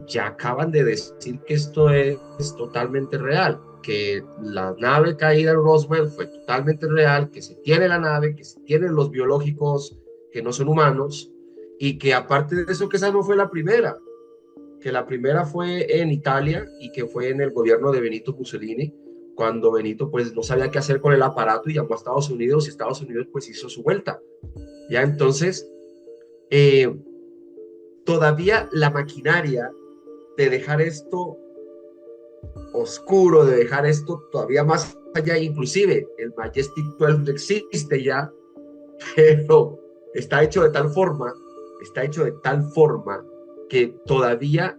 ya acaban de decir que esto es totalmente real, que la nave caída en Roswell fue totalmente real, que se tiene la nave, que se tienen los biológicos que no son humanos, y que aparte de eso, que esa no fue la primera, que la primera fue en Italia y que fue en el gobierno de Benito Mussolini, cuando Benito pues no sabía qué hacer con el aparato y llamó a Estados Unidos y Estados Unidos pues hizo su vuelta. Ya entonces, eh, todavía la maquinaria de dejar esto oscuro, de dejar esto todavía más allá, inclusive el Majestic 12 existe ya, pero está hecho de tal forma, está hecho de tal forma que todavía,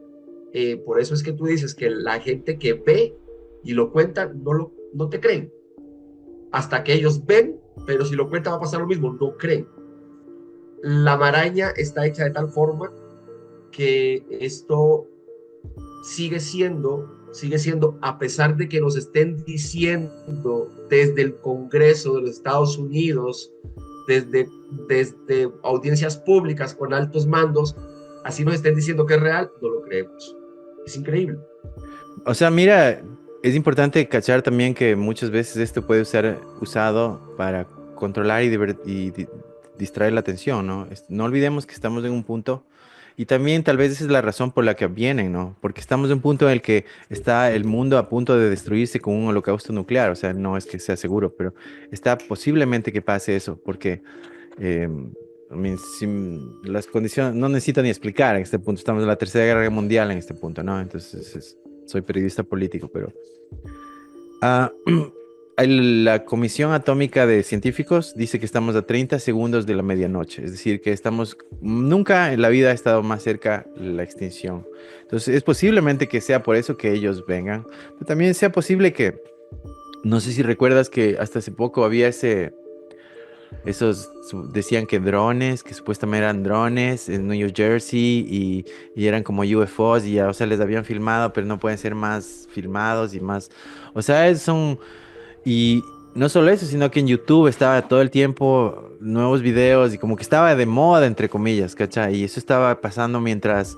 por eso es que tú dices que la gente que ve y lo cuenta no te creen, hasta que ellos ven, pero si lo cuenta va a pasar lo mismo, no creen. La maraña está hecha de tal forma que esto sigue siendo, a pesar de que nos estén diciendo desde el Congreso de los Estados Unidos, desde audiencias públicas con altos mandos, así nos estén diciendo que es real, no lo creemos. Es increíble. O sea, mira, es importante cachar también que muchas veces esto puede ser usado para controlar y distraer la atención, ¿no? No olvidemos que estamos en un punto, y también tal vez esa es la razón por la que vienen, ¿no? Porque estamos en un punto en el que está el mundo a punto de destruirse con un holocausto nuclear, o sea, no es que sea seguro, pero está posiblemente que pase eso, porque eh, I mean, las condiciones, no necesito ni explicar en este punto, estamos en la Tercera Guerra Mundial en este punto, ¿no? Entonces, soy periodista político, pero ah, la Comisión Atómica de Científicos dice que estamos a 30 segundos de la medianoche, es decir, que nunca en la vida ha estado más cerca la extinción. Entonces, es posiblemente que sea por eso que ellos vengan, pero también sea posible que, no sé si recuerdas que hasta hace poco había decían que drones, que supuestamente eran drones en New Jersey y eran como UFOs y ya, o sea, les habían filmado, pero no pueden ser más filmados y más, o sea, y no solo eso, sino que en YouTube estaba todo el tiempo nuevos videos y como que estaba de moda, entre comillas, ¿cachai? Y eso estaba pasando mientras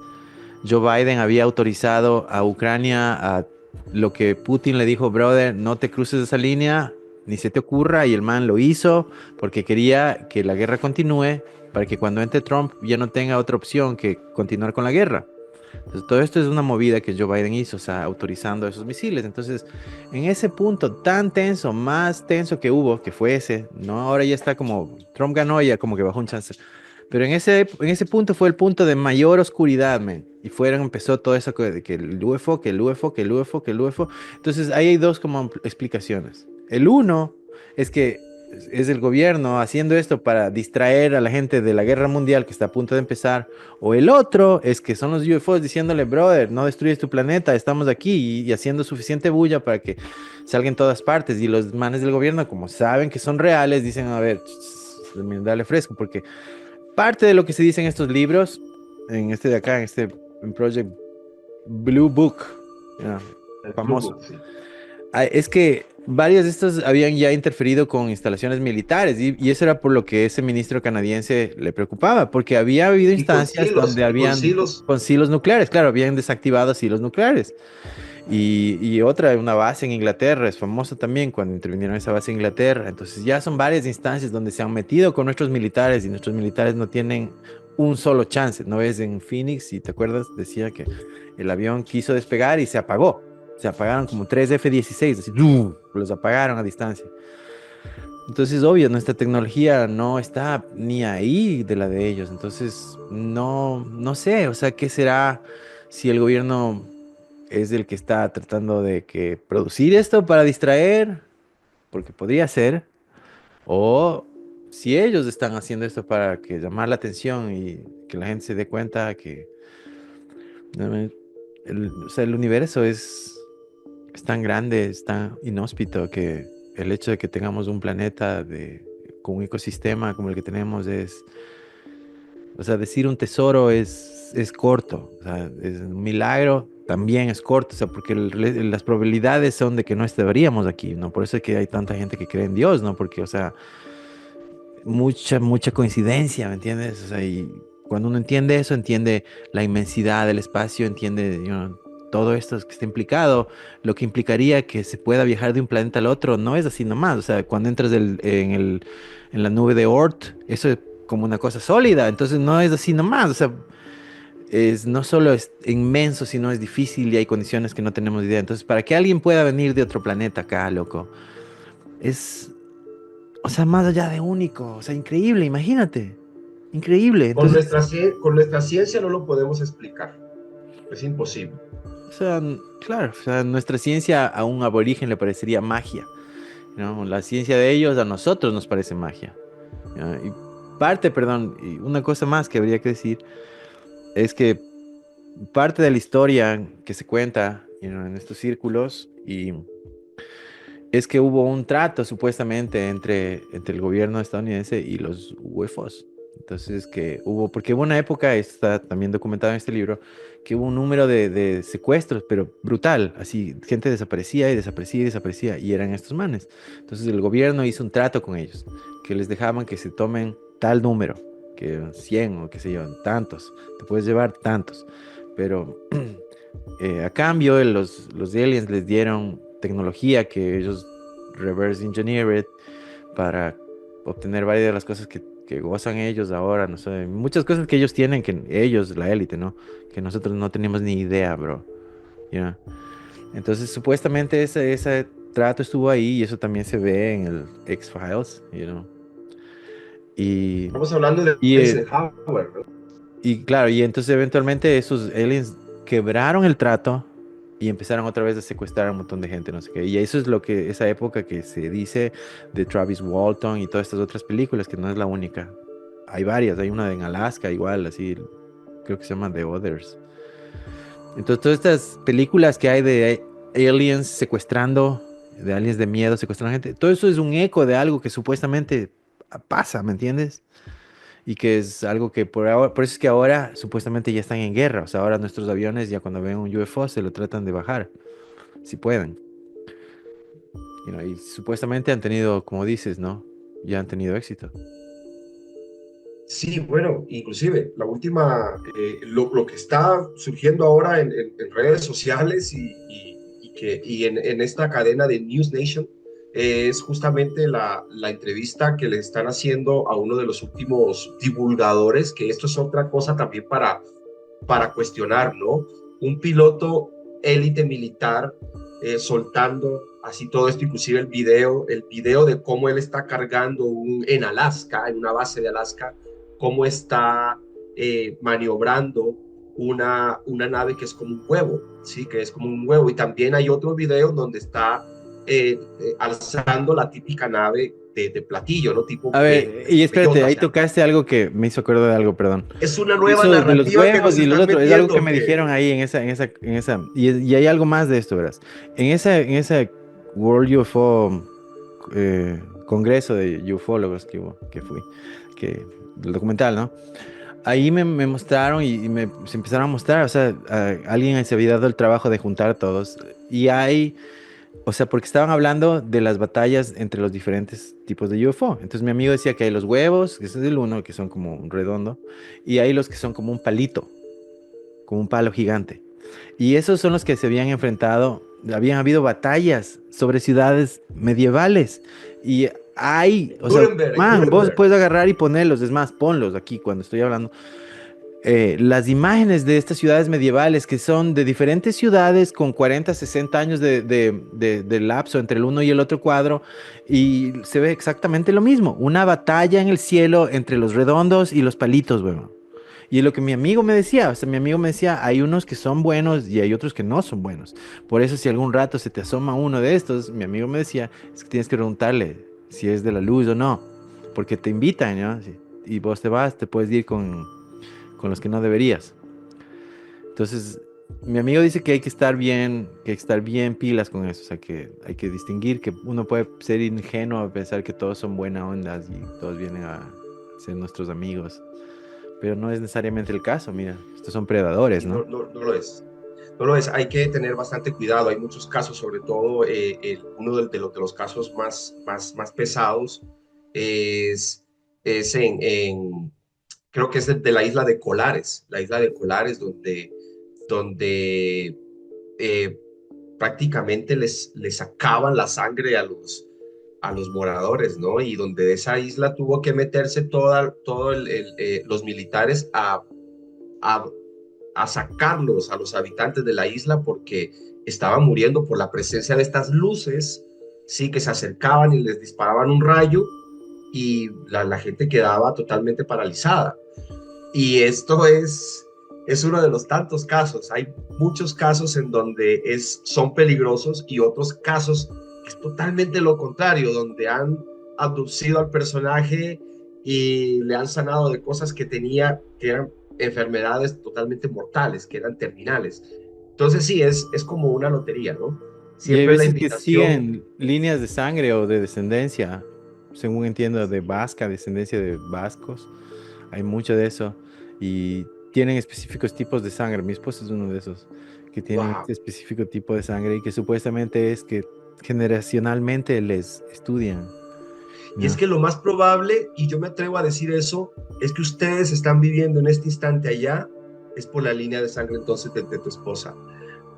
Joe Biden había autorizado a Ucrania a lo que Putin le dijo, brother, no te cruces esa línea, ni se te ocurra, y el man lo hizo porque quería que la guerra continúe, para que cuando entre Trump ya no tenga otra opción que continuar con la guerra. Entonces, todo esto es una movida que Joe Biden hizo, o sea, autorizando esos misiles. Entonces, en ese punto tan tenso, más tenso que hubo, que fue ese, ¿no? Ahora ya está como, Trump ganó y ya como que bajó un chance. Pero en ese punto fue el punto de mayor oscuridad, man. Y empezó todo eso de que el UFO, que el UFO, que el UFO, que el UFO. Entonces ahí hay dos como explicaciones. El uno es que es el gobierno haciendo esto para distraer a la gente de la guerra mundial que está a punto de empezar, o el otro es que son los UFOs diciéndole, brother, no destruyes tu planeta, estamos aquí y haciendo suficiente bulla para que salga en todas partes. Y los manes del gobierno, como saben que son reales, dicen, a ver, dale fresco, porque parte de lo que se dice en estos libros, en este de acá, en Project Blue Book, ya, El Blue famoso. Book, sí. Es que varios de estos habían ya interferido con instalaciones militares y eso era por lo que ese ministro canadiense le preocupaba, porque había habido instancias donde Y con habían silos. con silos nucleares, claro, habían desactivado silos nucleares. Y otra, una base en Inglaterra, es famosa también cuando intervinieron esa base en Inglaterra. Entonces ya son varias instancias donde se han metido con nuestros militares y nuestros militares no tienen un solo chance. ¿No ves en Phoenix? Si te acuerdas, decía que el avión quiso despegar y se apagó. Se apagaron como 3 F-16, así, ¡tum! Los apagaron a distancia. Entonces, obvio, nuestra tecnología no está ni ahí de la de ellos. Entonces, no sé, o sea, ¿qué será si el gobierno es el que está tratando de que producir esto para distraer? Porque podría ser. O si ellos están haciendo esto para que llamar la atención y que la gente se dé cuenta que o sea, el universo es tan grande, es tan inhóspito que el hecho de que tengamos un planeta con un ecosistema como el que tenemos o sea, decir un tesoro es corto, o sea, es un milagro también es corto, o sea, porque las probabilidades son de que no estaríamos aquí, ¿no? Por eso es que hay tanta gente que cree en Dios, ¿no? Porque, o sea, mucha coincidencia, ¿me entiendes? O sea, y cuando uno entiende eso, entiende la inmensidad del espacio, entiende, todo esto que está implicado, lo que implicaría que se pueda viajar de un planeta al otro, no es así nomás. O sea, cuando entras en la nube de Oort, eso es como una cosa sólida, entonces no es así nomás. O sea, no solo es inmenso, sino es difícil y hay condiciones que no tenemos idea. Entonces, para que alguien pueda venir de otro planeta acá, loco, es, o sea, más allá de único, o sea, increíble, imagínate, increíble. Entonces, Con nuestra ciencia no lo podemos explicar. Es imposible. o sea, claro, o sea, nuestra ciencia a un aborigen le parecería magia, ¿no? La ciencia de ellos a nosotros nos parece magia. ¿No? Y perdón, y una cosa más que habría que decir es que parte de la historia que se cuenta, en estos círculos y es que hubo un trato supuestamente entre el gobierno estadounidense y los UFOs. Entonces que hubo, porque hubo una época, está también documentado en este libro, que hubo un número de secuestros, pero brutal, así, gente desaparecía y desaparecía y desaparecía, y eran estos manes. Entonces el gobierno hizo un trato con ellos, que les dejaban que se tomen tal número, que 100 o qué sé yo, tantos, te puedes llevar tantos, pero a cambio los aliens les dieron tecnología que ellos reverse engineered para obtener varias de las cosas que gozan ellos ahora, no sé, muchas cosas que ellos tienen, que ellos, la élite, ¿no? Que nosotros no teníamos ni idea, bro. ¿Ya? Entonces, supuestamente ese trato estuvo ahí y eso también se ve en el X-Files, Y, Estamos hablando de y, eh, Eisenhower, ¿no? y claro, y entonces eventualmente esos aliens quebraron el trato y empezaron otra vez a secuestrar a un montón de gente, no sé qué. Y eso es esa época que se dice de Travis Walton y todas estas otras películas, que no es la única. Hay varias, hay una en Alaska igual, así, creo que se llama The Others. Entonces, todas estas películas que hay de aliens secuestrando, de aliens de miedo secuestrando gente, todo eso es un eco de algo que supuestamente pasa, ¿me entiendes? Y que es algo que por eso es que ahora supuestamente ya están en guerra. O sea, ahora nuestros aviones ya cuando ven un UFO se lo tratan de bajar, si pueden. Y supuestamente han tenido, como dices, ¿no? Ya han tenido éxito. Sí, bueno, inclusive la última, lo que está surgiendo ahora en redes sociales y en esta cadena de News Nation es justamente la entrevista que le están haciendo a uno de los últimos divulgadores, que esto es otra cosa también para cuestionar, ¿no? Un piloto élite militar soltando así todo esto, inclusive el video de cómo él está cargando en Alaska, en una base de Alaska, cómo está maniobrando una nave que es como un huevo, ¿sí? Que es como un huevo. Y también hay otro video donde está alzando la típica nave de platillo, ¿no? Tipo A ver, y espérate, bellota, o ahí sea, tocaste algo que me hizo acordar de algo, perdón. es una nueva Eso de los narrativa que nos huevos y los están otros, es algo que metiendo, me que dijeron ahí y hay algo más de esto, verás. En esa World UFO congreso de ufólogos que fui, el documental, ¿no? Ahí me mostraron y se empezaron a mostrar, o sea, alguien se había dado el trabajo de juntar a todos y o sea, porque estaban hablando de las batallas entre los diferentes tipos de UFO. Entonces mi amigo decía que hay los huevos, que ese es el uno, que son como un redondo, y hay los que son como un palito, como un palo gigante. Y esos son los que se habían enfrentado, habían habido batallas sobre ciudades medievales. Y o sea, Nuremberg, man, vos Nuremberg. puedes agarrar y ponerlos, es más, ponlos aquí cuando estoy hablando las imágenes de estas ciudades medievales que son de diferentes ciudades con 40, 60 años de lapso entre el uno y el otro cuadro y se ve exactamente lo mismo, una batalla en el cielo entre los redondos y los palitos, bueno. Y lo que mi amigo me decía, o sea, mi amigo me decía, hay unos que son buenos y hay otros que no son buenos. Por eso si algún rato se te asoma uno de estos, mi amigo me decía, es que tienes que preguntarle si es de la luz o no, porque te invitan, ¿no? Y vos te vas, te puedes ir con los que no deberías. Entonces, mi amigo dice que hay que estar bien, pilas con eso, o sea, que hay que distinguir que uno puede ser ingenuo a pensar que todos son buena ondas y todos vienen a ser nuestros amigos, pero no es necesariamente el caso, mira, estos son predadores, Y ¿no? no lo es. No lo es, hay que tener bastante cuidado. Hay muchos casos, sobre todo uno de los casos más pesados es, es creo que es de la isla de Colares, la isla de Colares, donde prácticamente les sacaban la sangre a los moradores, ¿no? Y donde de esa isla tuvo que meterse todo los militares a a sacarlos a los habitantes de la isla porque estaban muriendo por la presencia de estas luces, sí, que se acercaban y les disparaban un rayo y la gente quedaba totalmente paralizada. Y esto es uno de los tantos casos. Hay muchos casos en donde son peligrosos y otros casos es totalmente lo contrario, donde han abducido al personaje y le han sanado de cosas que eran enfermedades totalmente mortales, que eran terminales. Entonces sí, es como una lotería, ¿no? Y hay Siempre la veces que invitación. siguen líneas de sangre o de descendencia, según entiendo, de vasca, descendencia de vascos. Hay mucho de eso. Y tienen específicos tipos de sangre. Mi esposo es uno de esos que tienen Wow. este específico tipo de sangre y que supuestamente es que generacionalmente les estudian, Y es ¿no? que lo más probable, y yo me atrevo a decir eso, es que ustedes están viviendo en este instante allá, es por la línea de sangre entonces de tu esposa.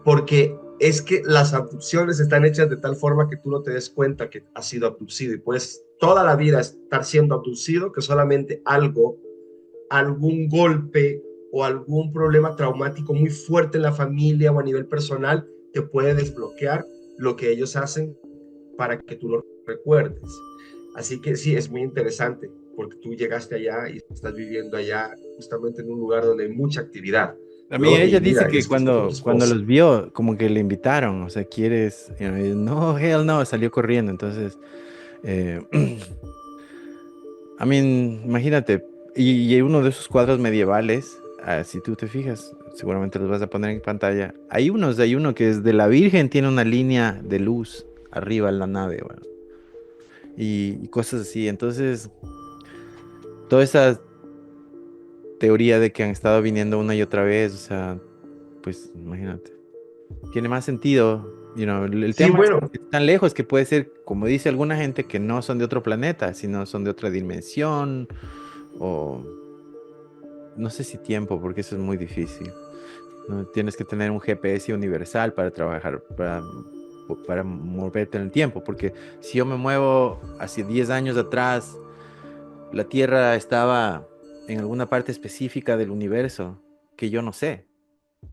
Porque es que las abducciones están hechas de tal forma que tú no te des cuenta que has sido abducido y puedes toda la vida estar siendo abducido, que solamente algún golpe o algún problema traumático muy fuerte en la familia o a nivel personal te puede desbloquear lo que ellos hacen para que tú lo recuerdes. Así que sí, es muy interesante porque tú llegaste allá y estás viviendo allá justamente en un lugar donde hay mucha actividad, A mí ¿no? ella Y dice mira, que estás con tu cuando esposa. los vio, como que le invitaron, o sea, ¿quieres? Y no, hell no, salió corriendo. Entonces, eh, I mean, imagínate, y uno de esos cuadros medievales, si tú te fijas, seguramente los vas a poner en pantalla. Hay uno que es de la Virgen, tiene una línea de luz arriba en la nave, bueno, y cosas así. Entonces, toda esa teoría de que han estado viniendo una y otra vez, o sea, pues imagínate, tiene más sentido. El Sí, tema es bueno, que están lejos que puede ser, como dice alguna gente, que no son de otro planeta, sino son de otra dimensión o no sé si tiempo, porque eso es muy difícil. ¿No? Tienes que tener un GPS universal para trabajar, para moverte en el tiempo, porque si yo me muevo hacia 10 años atrás, la Tierra estaba en alguna parte específica del universo que yo no sé.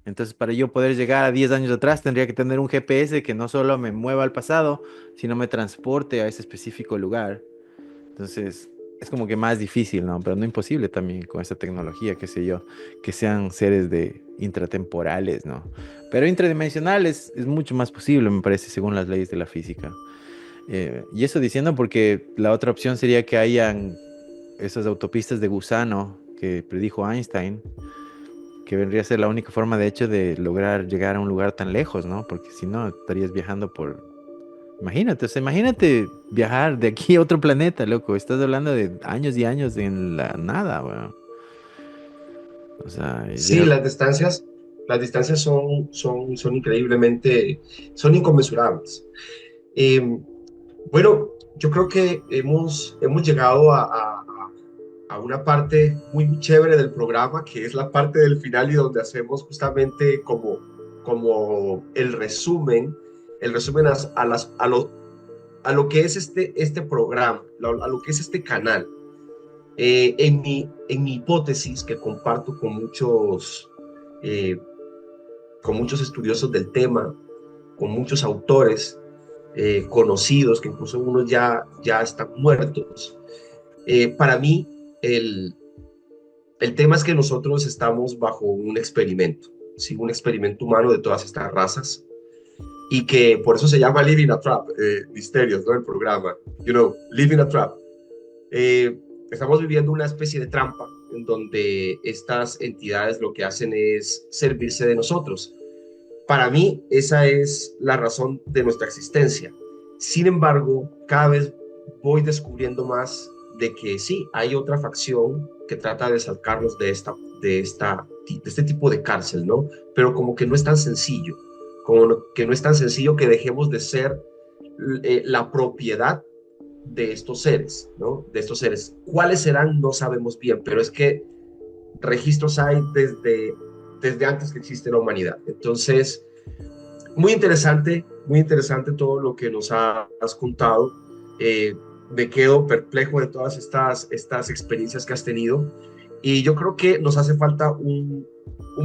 Entonces, para yo poder llegar a 10 años atrás, tendría que tener un GPS que no solo me mueva al pasado, sino me transporte a ese específico lugar. Entonces, es como que más difícil, ¿no? Pero no imposible también con esta tecnología, qué sé yo, que sean seres de intratemporales, ¿no? Pero intradimensionales es mucho más posible, me parece, según las leyes de la física. Y eso diciendo porque la otra opción sería que hayan esas autopistas de gusano que predijo Einstein, que vendría a ser la única forma, de hecho, de lograr llegar a un lugar tan lejos, ¿no? Porque si no, estarías viajando por... Imagínate, o sea, imagínate viajar de aquí a otro planeta, loco. Estás hablando de años y años en la nada, weón. O sea, Sí, las distancias son increíblemente, son inconmensurables. Eh, bueno, yo creo que hemos llegado a una parte muy chévere del programa, que es la parte del final y donde hacemos justamente como el resumen a lo que es este programa, a lo que es este canal. En mi hipótesis, que comparto eh, con muchos estudiosos del tema, con muchos autores conocidos, que incluso unos ya están muertos, para mí el tema es que nosotros estamos bajo un experimento, ¿sí? Un experimento humano de todas estas razas, y que por eso se llama Living a Trap, Misterios, ¿no? El programa, Living a Trap. Eh, Estamos viviendo una especie de trampa en donde estas entidades lo que hacen es servirse de nosotros. Para mí, esa es la razón de nuestra existencia. Sin embargo, cada vez voy descubriendo más de que sí, hay otra facción que trata de sacarnos de este tipo de cárcel, ¿no? Pero como que no es tan sencillo, que no es tan sencillo que dejemos de ser la propiedad de estos seres, ¿no? De estos seres. ¿Cuáles serán? No sabemos bien, pero es que registros hay desde antes que existe la humanidad. Entonces, muy interesante todo lo que nos has contado. Eh, Me quedo perplejo de todas estas experiencias que has tenido, y yo creo que nos hace falta un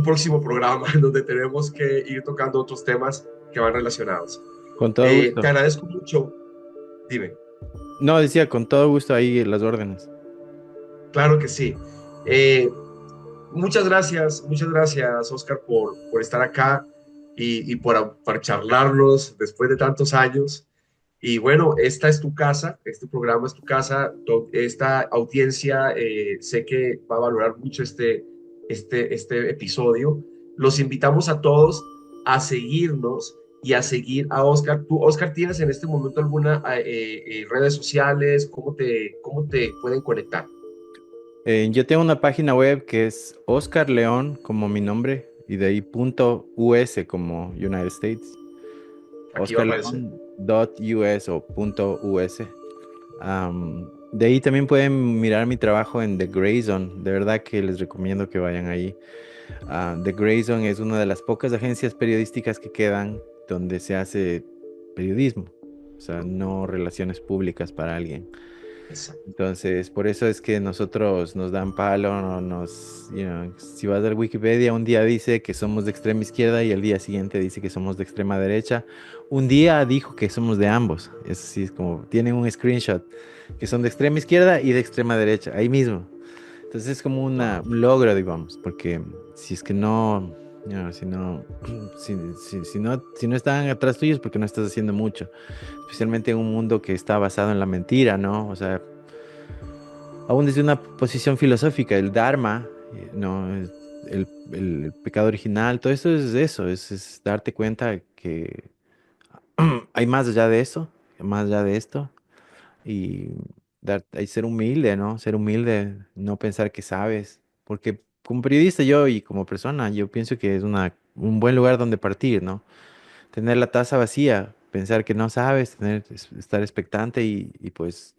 próximo programa en donde tenemos que ir tocando otros temas que van relacionados. con todo Te gusto. agradezco mucho. Dime. No, decía, con todo gusto ahí las órdenes. Claro que sí. Eh, muchas gracias, Oscar, por estar acá y por charlarnos después de tantos años. Y bueno, esta es tu casa, este programa es tu casa, esta audiencia sé que va a valorar mucho este episodio. Los invitamos a todos a seguirnos y a seguir a Oscar. ¿Tú, Oscar, tienes en este momento alguna redes sociales? Cómo te pueden conectar? Yo tengo una página web que es Oscar León, como mi nombre, y de ahí punto US como United States. Aquí va a aparecer. OscarLeón.us o punto .us. De ahí también pueden mirar mi trabajo en The Gray Zone. De verdad que les recomiendo que vayan ahí. The Gray Zone es una de las pocas agencias periodísticas que quedan donde se hace periodismo, o sea, no relaciones públicas para alguien. Exacto. Entonces, por eso es que nosotros nos dan palo, si vas al Wikipedia, un día dice que somos de extrema izquierda y el día siguiente dice que somos de extrema derecha. Un día dijo que somos de ambos. Es así, es como, tienen un screenshot que son de extrema izquierda y de extrema derecha, ahí mismo. Entonces es como Wow. un logro, digamos, porque si es que no, si no, si no están atrás tuyos, porque no estás haciendo mucho, especialmente en un mundo que está basado en la mentira, ¿no? O sea, aún desde una posición filosófica, el Dharma, ¿no? El pecado original, todo eso, es darte cuenta que hay más allá de eso, más allá de esto, y hay ser humilde, ¿no? Ser humilde, no pensar que sabes, porque como periodista yo y como persona, yo pienso que es un buen lugar donde partir, ¿no? Tener la taza vacía, pensar que no sabes, estar expectante y pues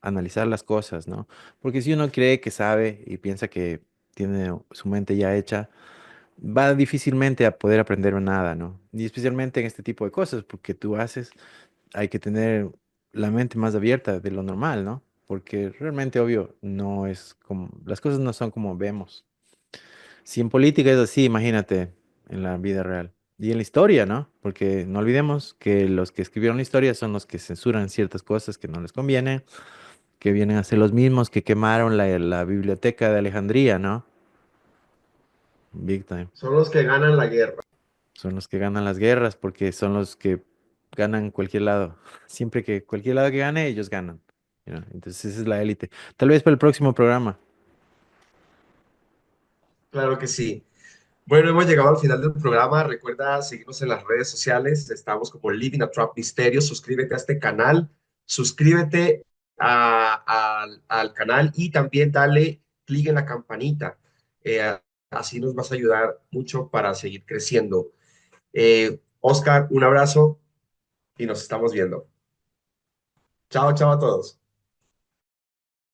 analizar las cosas, ¿no? Porque si uno cree que sabe y piensa que tiene su mente ya hecha, va difícilmente a poder aprender nada, ¿no? Y especialmente en este tipo de cosas, porque tú haces, hay que tener la mente más abierta de lo normal, ¿no? Porque realmente, obvio, no es como, las cosas no son como vemos. Si en política es así, imagínate en la vida real. Y en la historia, ¿no? Porque no olvidemos que los que escribieron la historia son los que censuran ciertas cosas que no les conviene, que vienen a ser los mismos que quemaron la biblioteca de Alejandría, ¿no? Big time. Son los que ganan la guerra. Son los que ganan las guerras porque son los que ganan cualquier lado. Siempre que cualquier lado que gane, ellos ganan. Entonces esa es la élite. Tal vez para el próximo programa. Claro que sí. Bueno, hemos llegado al final del programa. Recuerda seguirnos en las redes sociales. Estamos como Living a Trap Misterios. Suscríbete a este canal. Suscríbete al canal y también dale clic en la campanita. Así nos vas a ayudar mucho para seguir creciendo. Oscar, un abrazo y nos estamos viendo. Chao, chao a todos.